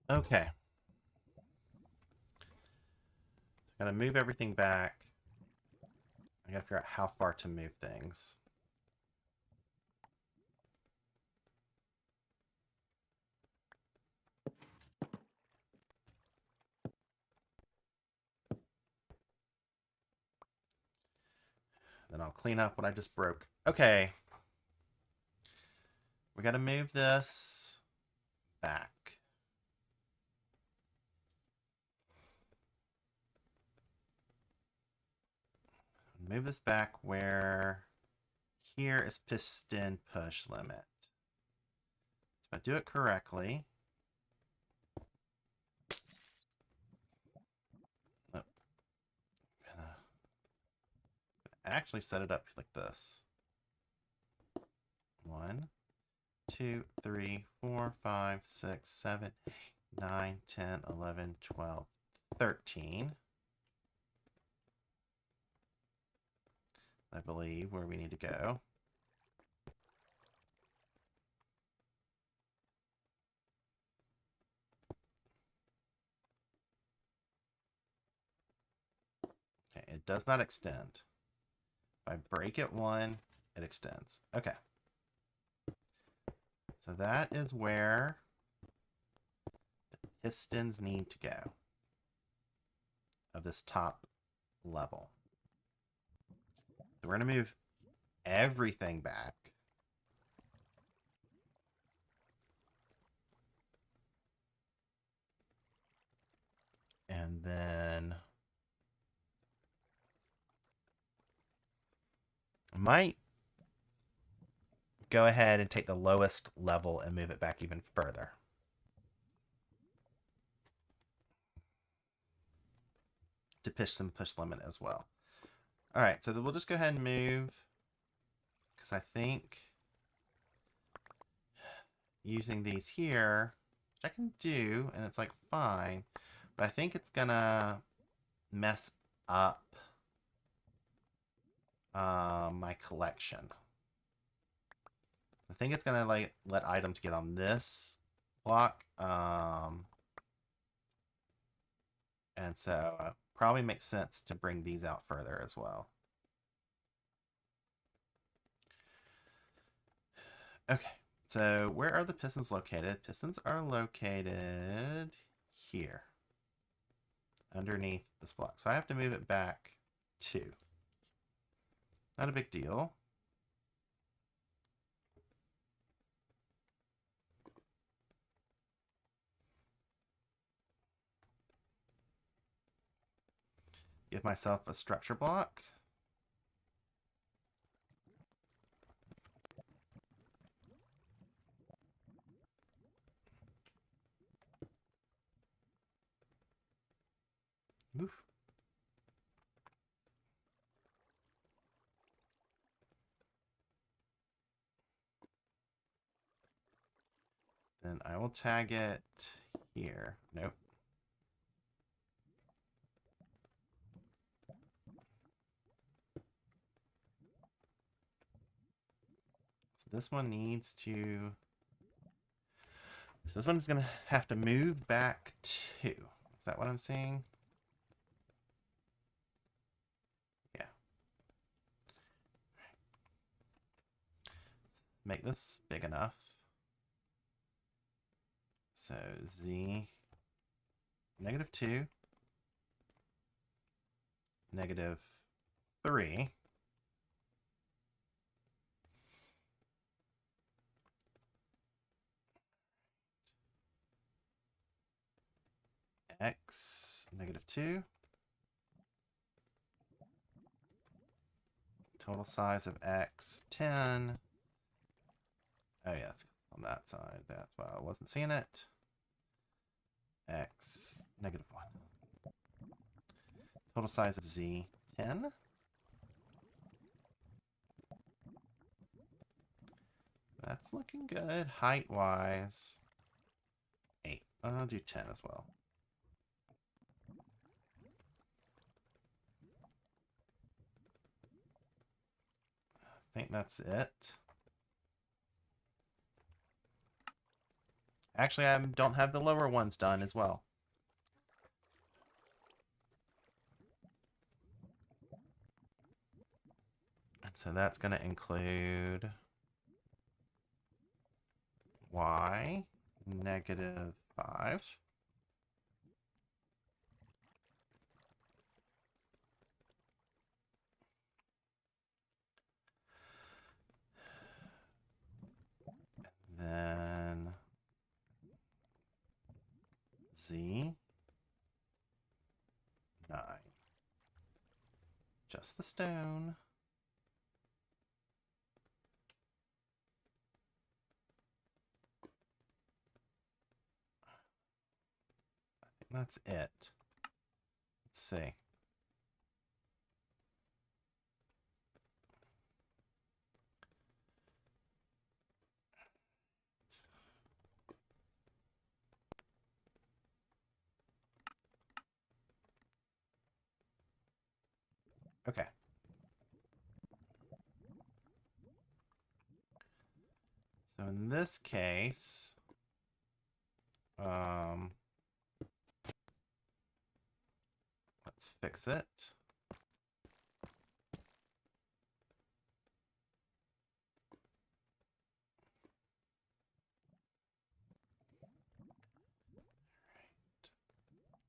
Okay. Gotta move everything back. I gotta figure out how far to move things. Then I'll clean up what I just broke. Okay. We gotta move this back. Move this back where here is piston push limit. So if I do it correctly. Oh, actually set it up like this. 1, 2, 3, 4, 5, 6, 7, 8, 9, 10, 11, 12, 13. I believe where we need to go. Okay, it does not extend. If I break it 1, it extends. Okay. So that is where the pistons need to go of this top level. So we're going to move everything back. And then I might go ahead and take the lowest level and move it back even further. To push limit as well. All right, so we'll just go ahead and move, because I think using these here, which I can do, and it's like fine, but I think it's gonna mess up my collection. I think it's gonna like let items get on this block, and so probably makes sense to bring these out further as well. Okay, so where are the pistons located? Pistons are located here, underneath this block. So I have to move it back 2. Not a big deal. Give myself a structure block. Oof. Then I will tag it here. Nope. So this one needs to... So this one's going to have to move back 2. Is that what I'm seeing? make this big enough. So z -2, -3. X -2. Total size of X 10. Oh yeah, it's on that side. That's why I wasn't seeing it. X -1. Total size of Z 10. That's looking good. Height wise 8. I'll do 10 as well. I think that's it. Actually, I don't have the lower ones done as well. And so that's going to include y -5. Then Z 9. Just the stone. I think that's it. Let's see. Okay. So in this case, let's fix it.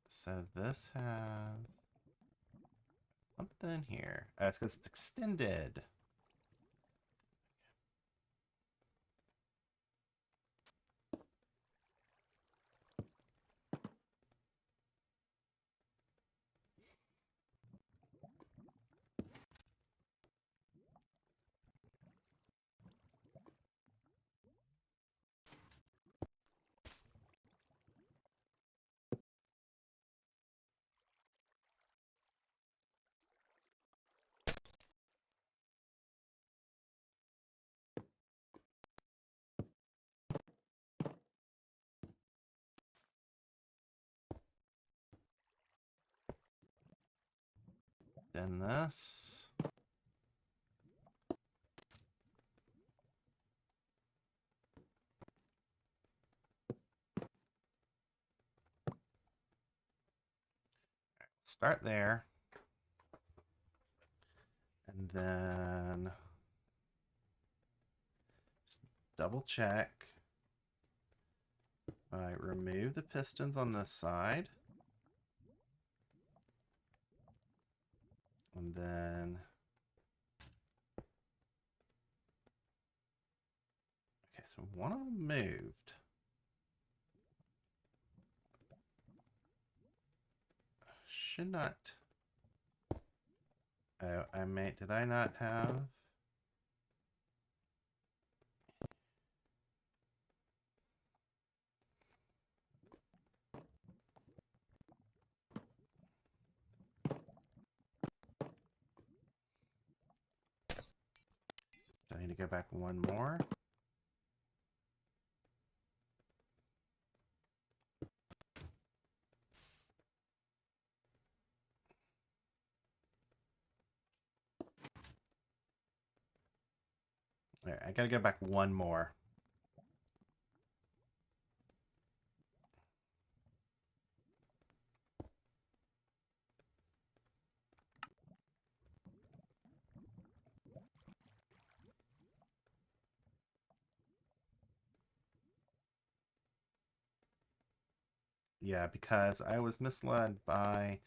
So this has something here. Oh, it's because it's extended. Then this. Start there. And then just double check. I remove the pistons on this side. And then okay, so one of them moved. Should not. Oh, did I not have? Do I need to go back one more? All right, I gotta go back one more. Yeah, because I was misled by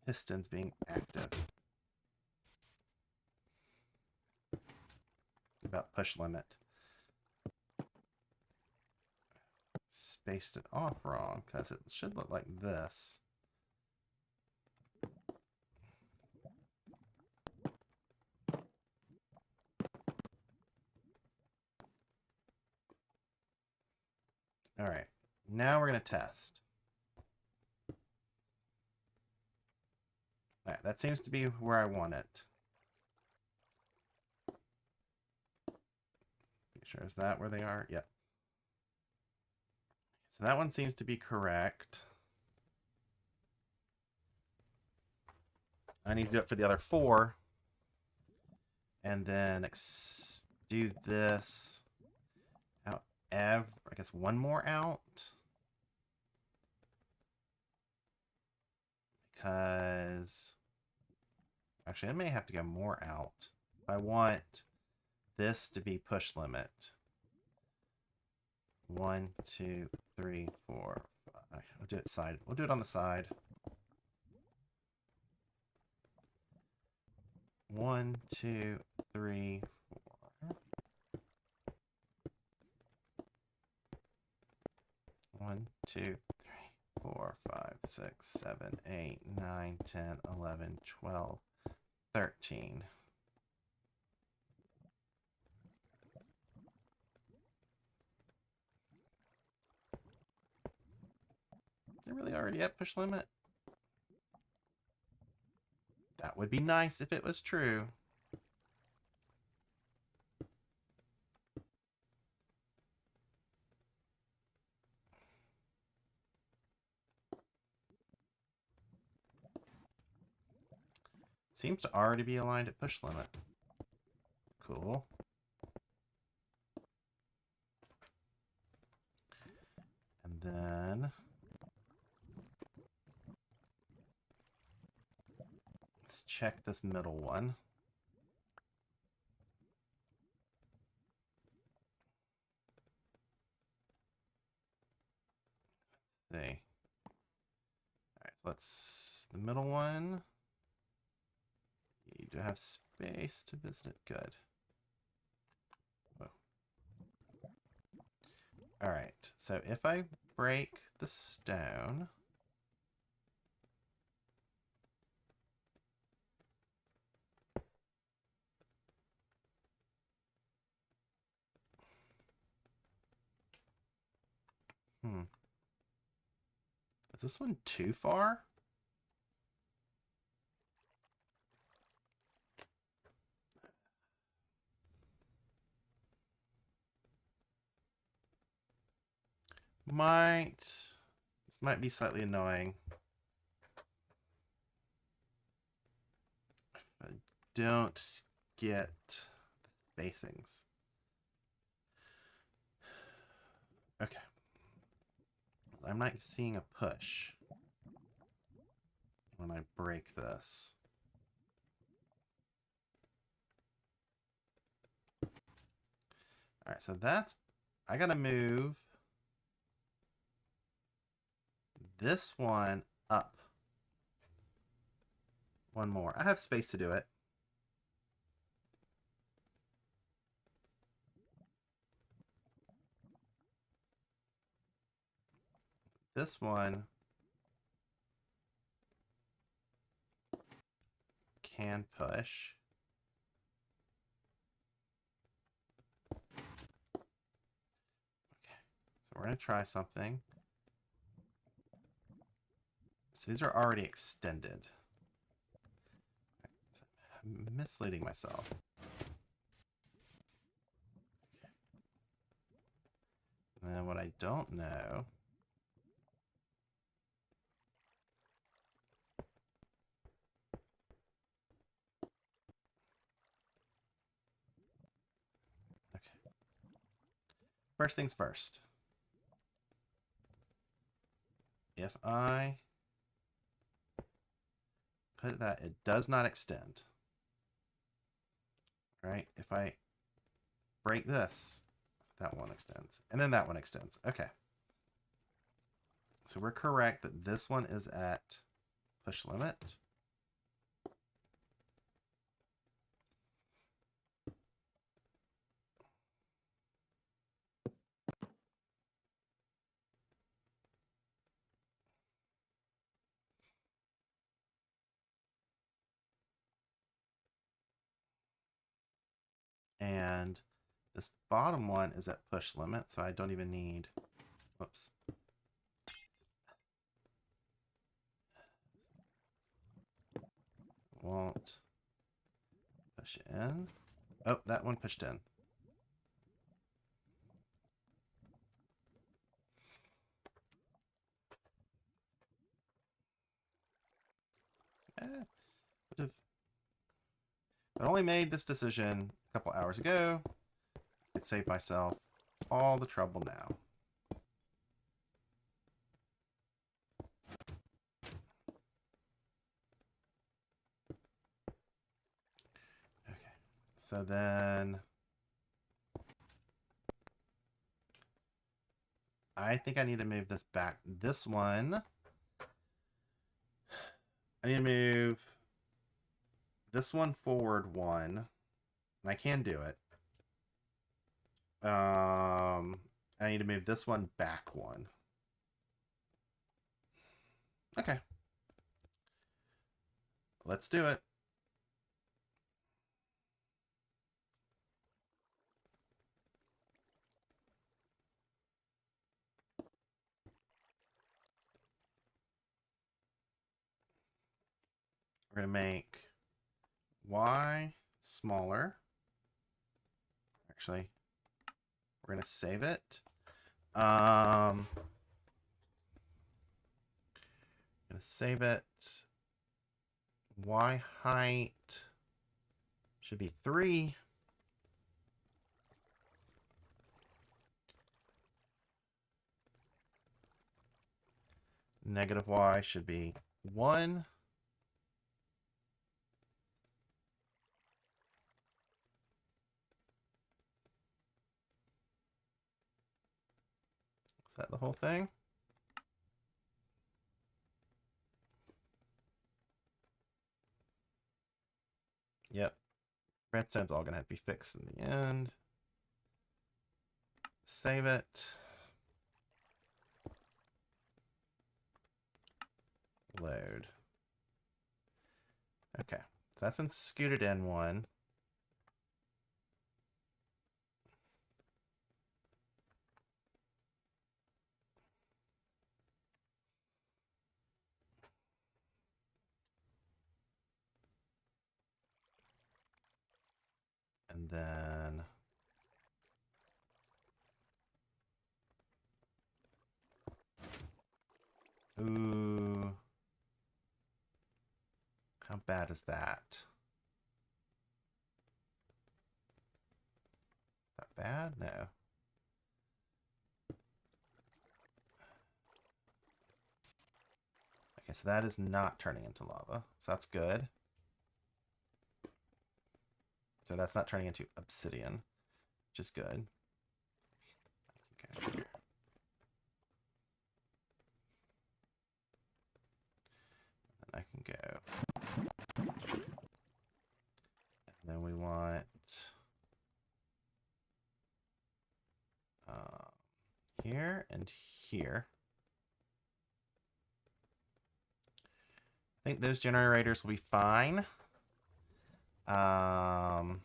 pistons being active. About push limit. Spaced it off wrong, because it should look like this. All right, now we're going to test. All right, that seems to be where I want it. Make sure, is that where they are? Yep. So that one seems to be correct. I need to do it for the other 4. And then do this out I guess one more out. Because actually I may have to go more out. I want this to be push limit. 1, 2, 3, 4, 5. We'll do it side. We'll do it on the side. 1, 2, 3, 4. 1, 2, 3, 4, 5, 6, 7, 8, 9, 10, 11, 12, 13. Is it really already at push limit? That would be nice if it was true. Seems to already be aligned at push limit. Cool. And then let's check this middle one. Let's see. All right, let's the middle one. You do have space to visit it. Good. Whoa. All right. So if I break the stone, is this one too far? This might be slightly annoying. I don't get the spacings. Okay. I'm not seeing a push when I break this. All right, so I gotta move this one up. One more. I have space to do it. This one can push. Okay, so we're gonna try something. So these are already extended. I'm misleading myself. And then what I don't know. Okay. First things first. If I put that, it does not extend. Right? If I break this, that one extends. And then that one extends. Okay. So we're correct that this one is at push limit. And this bottom one is at push limit, so I don't even need, whoops. Won't push in. Oh, that one pushed in. Would have. I only made this decision a couple hours ago. I could save myself all the trouble now. Okay, so then I think I need to move this back. This one, I need to move this one forward one, and I can do it. I need to move this one back one. Okay. Let's do it. We're going to make Y smaller. Actually, we're going to save it. I'm going to save it. Y height should be 3. Negative Y should be 1. Is that the whole thing? Yep. Redstone's all going to have to be fixed in the end. Save it. Load. Okay. So that's been scooted in one. And then ooh. How bad is that? That bad? No. Okay, so that is not turning into lava. So that's good. So that's not turning into obsidian, which is good. Okay. And I can go. And then we want here and here. I think those generators will be fine. Let's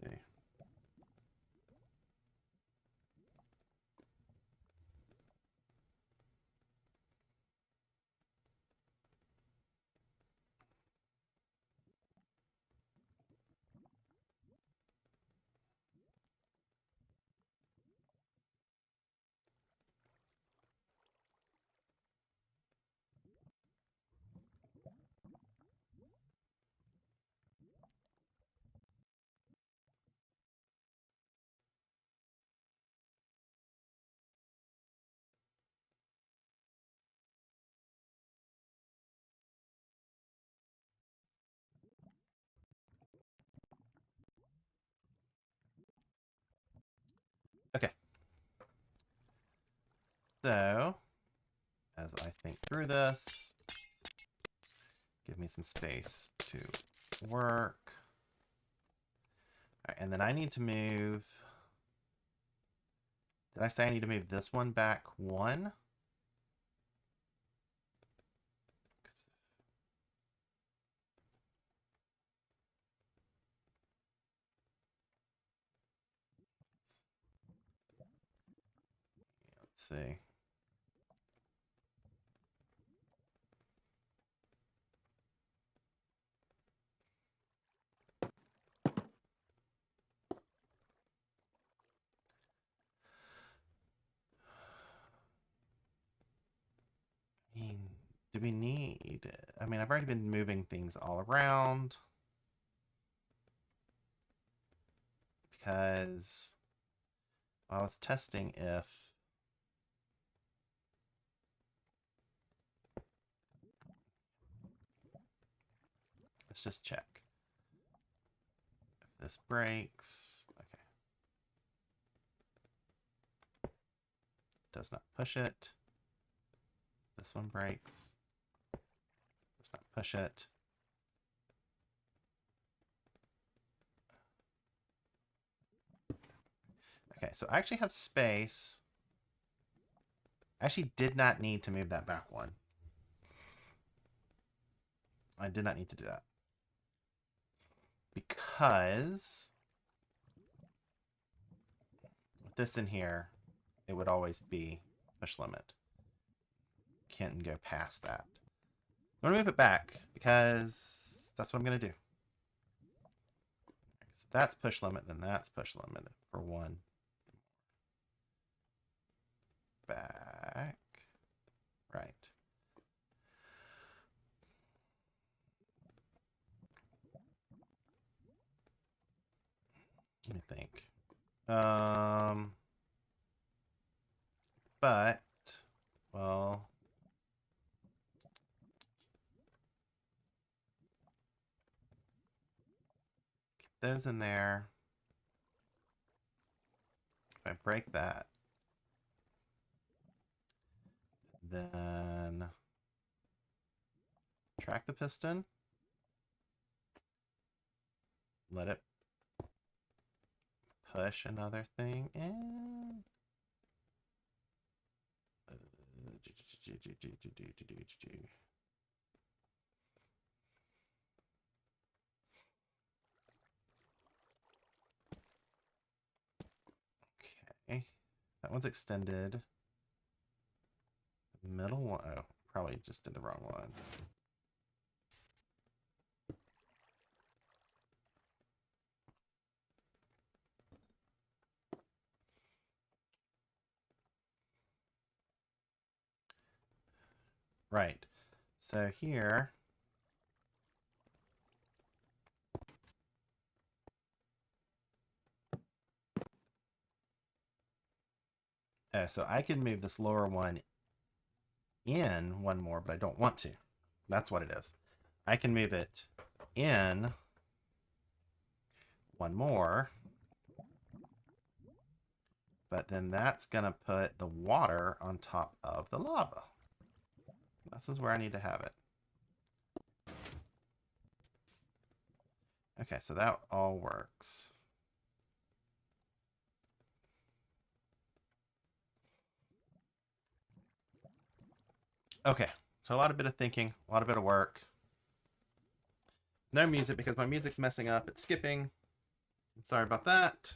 see. So, as I think through this, give me some space to work. All right, and then I need to move... Did I say I need to move this one back one? Let's see. I mean, do we need... I mean, I've already been moving things all around. Because I was testing if... Let's just check. If this breaks... Okay. Does not push it. This one breaks. Does not push it. Okay, so I actually have space. I actually did not need to move that back one. I did not need to do that. Because with this in here, it would always be push limit. Can't go past that. I'm going to move it back because that's what I'm going to do. So if that's push limit, then that's push limit for one. Back. Right. Let me think. But, well... Get those in there. If I break that, then track the piston. Let it push another thing in. Okay, that one's extended. The middle one, oh, probably just did the wrong one. Right. So here, oh, so I can move this lower one in one more, but I don't want to. That's what it is. I can move it in one more, but then that's going to put the water on top of the lava. This is where I need to have it. Okay, so that all works. Okay, so a lot of bit of thinking, a lot of bit of work. No music because my music's messing up. It's skipping. I'm sorry about that.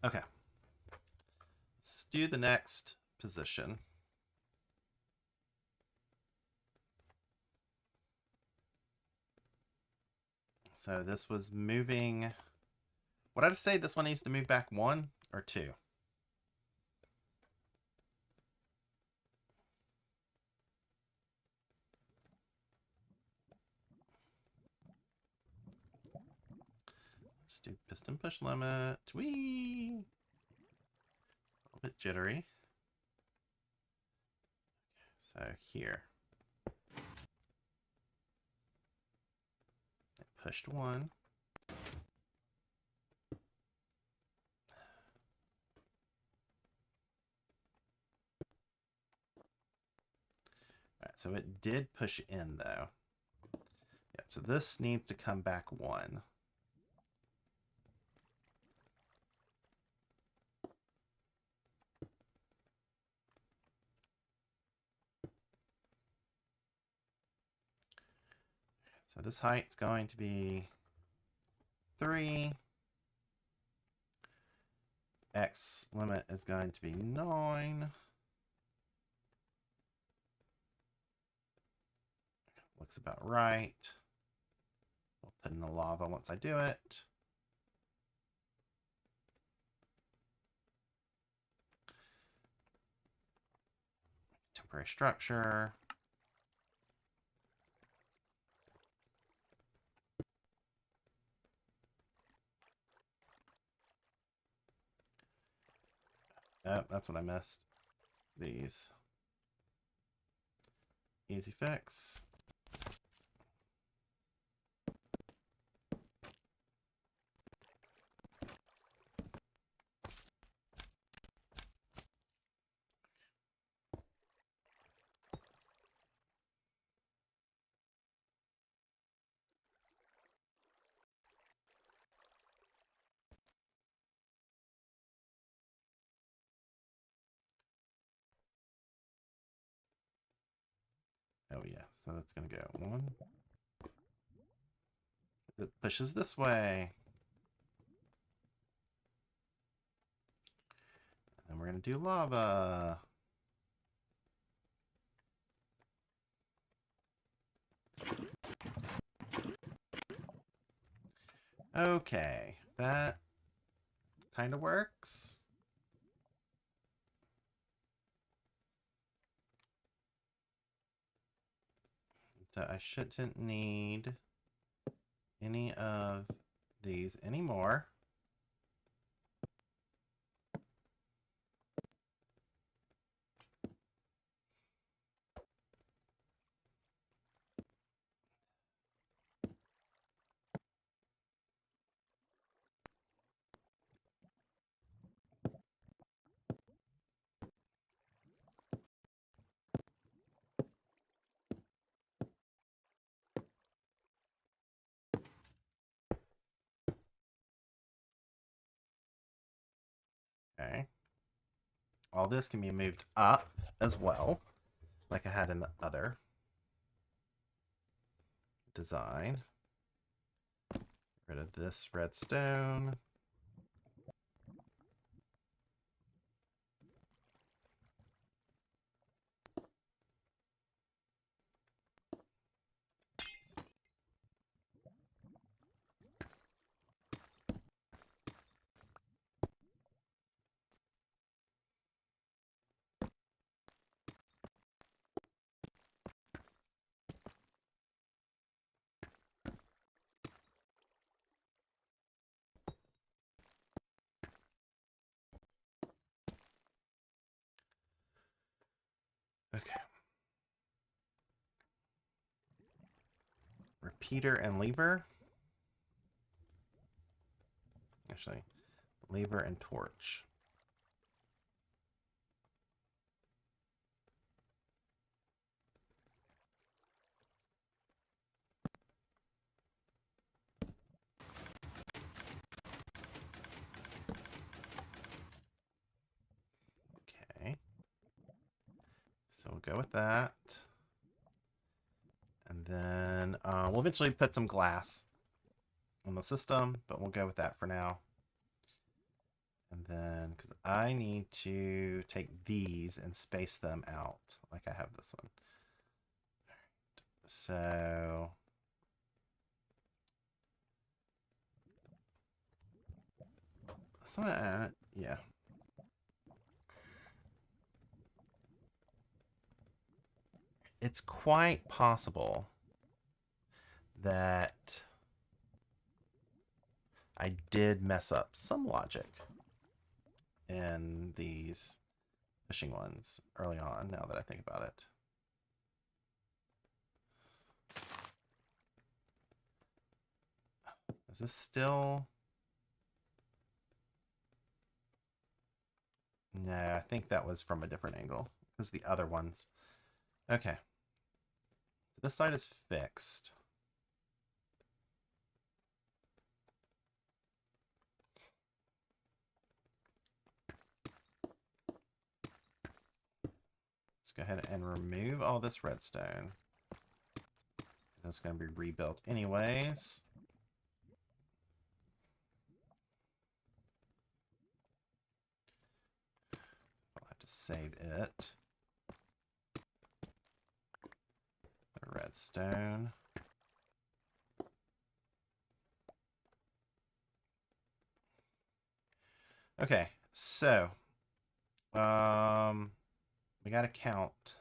Okay. Let's do the next position. So this was moving... What did I say? This one needs to move back one or two? Let's do piston push limit. Whee! A little bit jittery. So here. I pushed one. So it did push in, though. Yep, so this needs to come back 1. So this height's going to be 3. X limit is going to be 9. Looks about right. We'll put in the lava once I do it. Temporary structure. Oh, that's what I missed. These. Easy fix. Oh yeah, so that's gonna go 1. It pushes this way. And we're gonna do lava. Okay, that kind of works. So I shouldn't need any of these anymore. Okay. All this can be moved up as well, like I had in the other design. Get rid of this redstone. Okay. Repeater and lever. Actually, lever and torch. Okay. So we'll go with that. And then we'll eventually put some glass on the system, but we'll go with that for now. And then, because I need to take these and space them out, like I have this one. So yeah. It's quite possible that I did mess up some logic in these fishing ones early on, now that I think about it. Is this still... No, I think that was from a different angle. Because the other ones... Okay. So this side is fixed. Let's go ahead and remove all this redstone. It's going to be rebuilt anyways. I'll have to save it. The redstone. Okay, so we got to count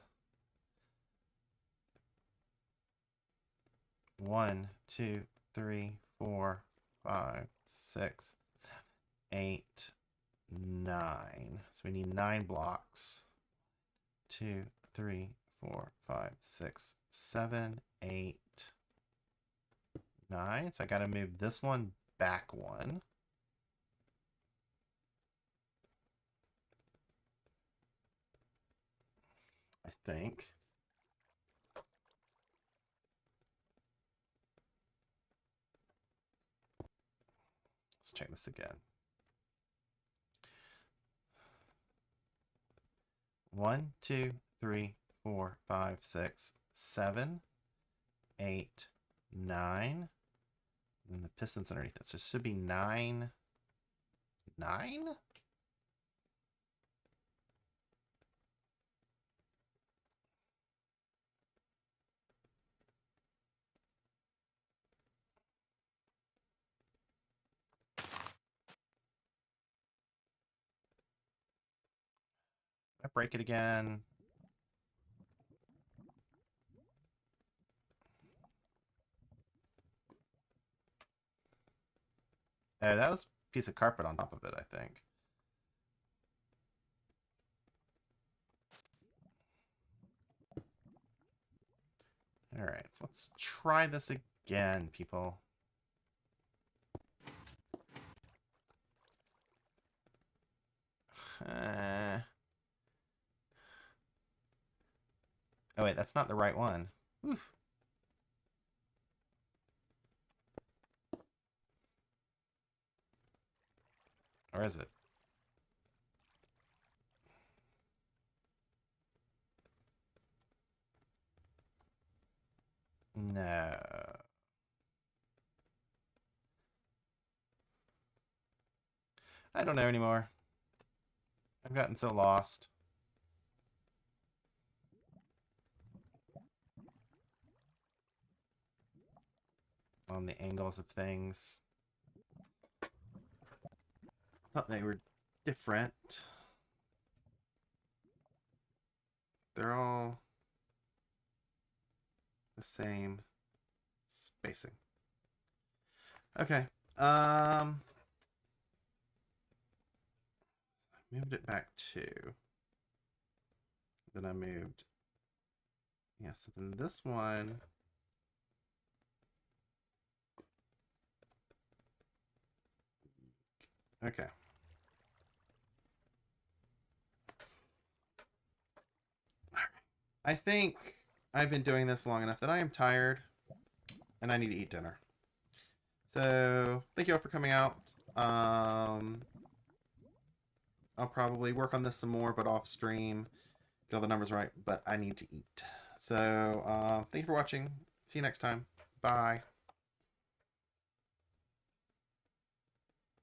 1, 2, 3, 4, 5, 6, 8, 9. So we need 9 blocks. 2, 3, 4, 5, 6, 7, 8, 9. So I got to move this one back 1. I think. Let's check this again. 1, 2, 3, 4, 5, 6, 7, 8, 9. And the piston's underneath it. So it should be 9. 9? I break it again. Oh, that was a piece of carpet on top of it, I think. Alright, so let's try this again, people. Oh wait, that's not the right one. Oof. Or is it? No. I don't know anymore. I've gotten so lost on the angles of things. Thought they were different. They're all the same spacing. Okay. I moved it back 2. Then I moved. Yeah, so then this one. Okay. I think I've been doing this long enough that I am tired and I need to eat dinner. So thank you all for coming out. I'll probably work on this some more, but off stream, get all the numbers right, but I need to eat. So thank you for watching. See you next time. Bye.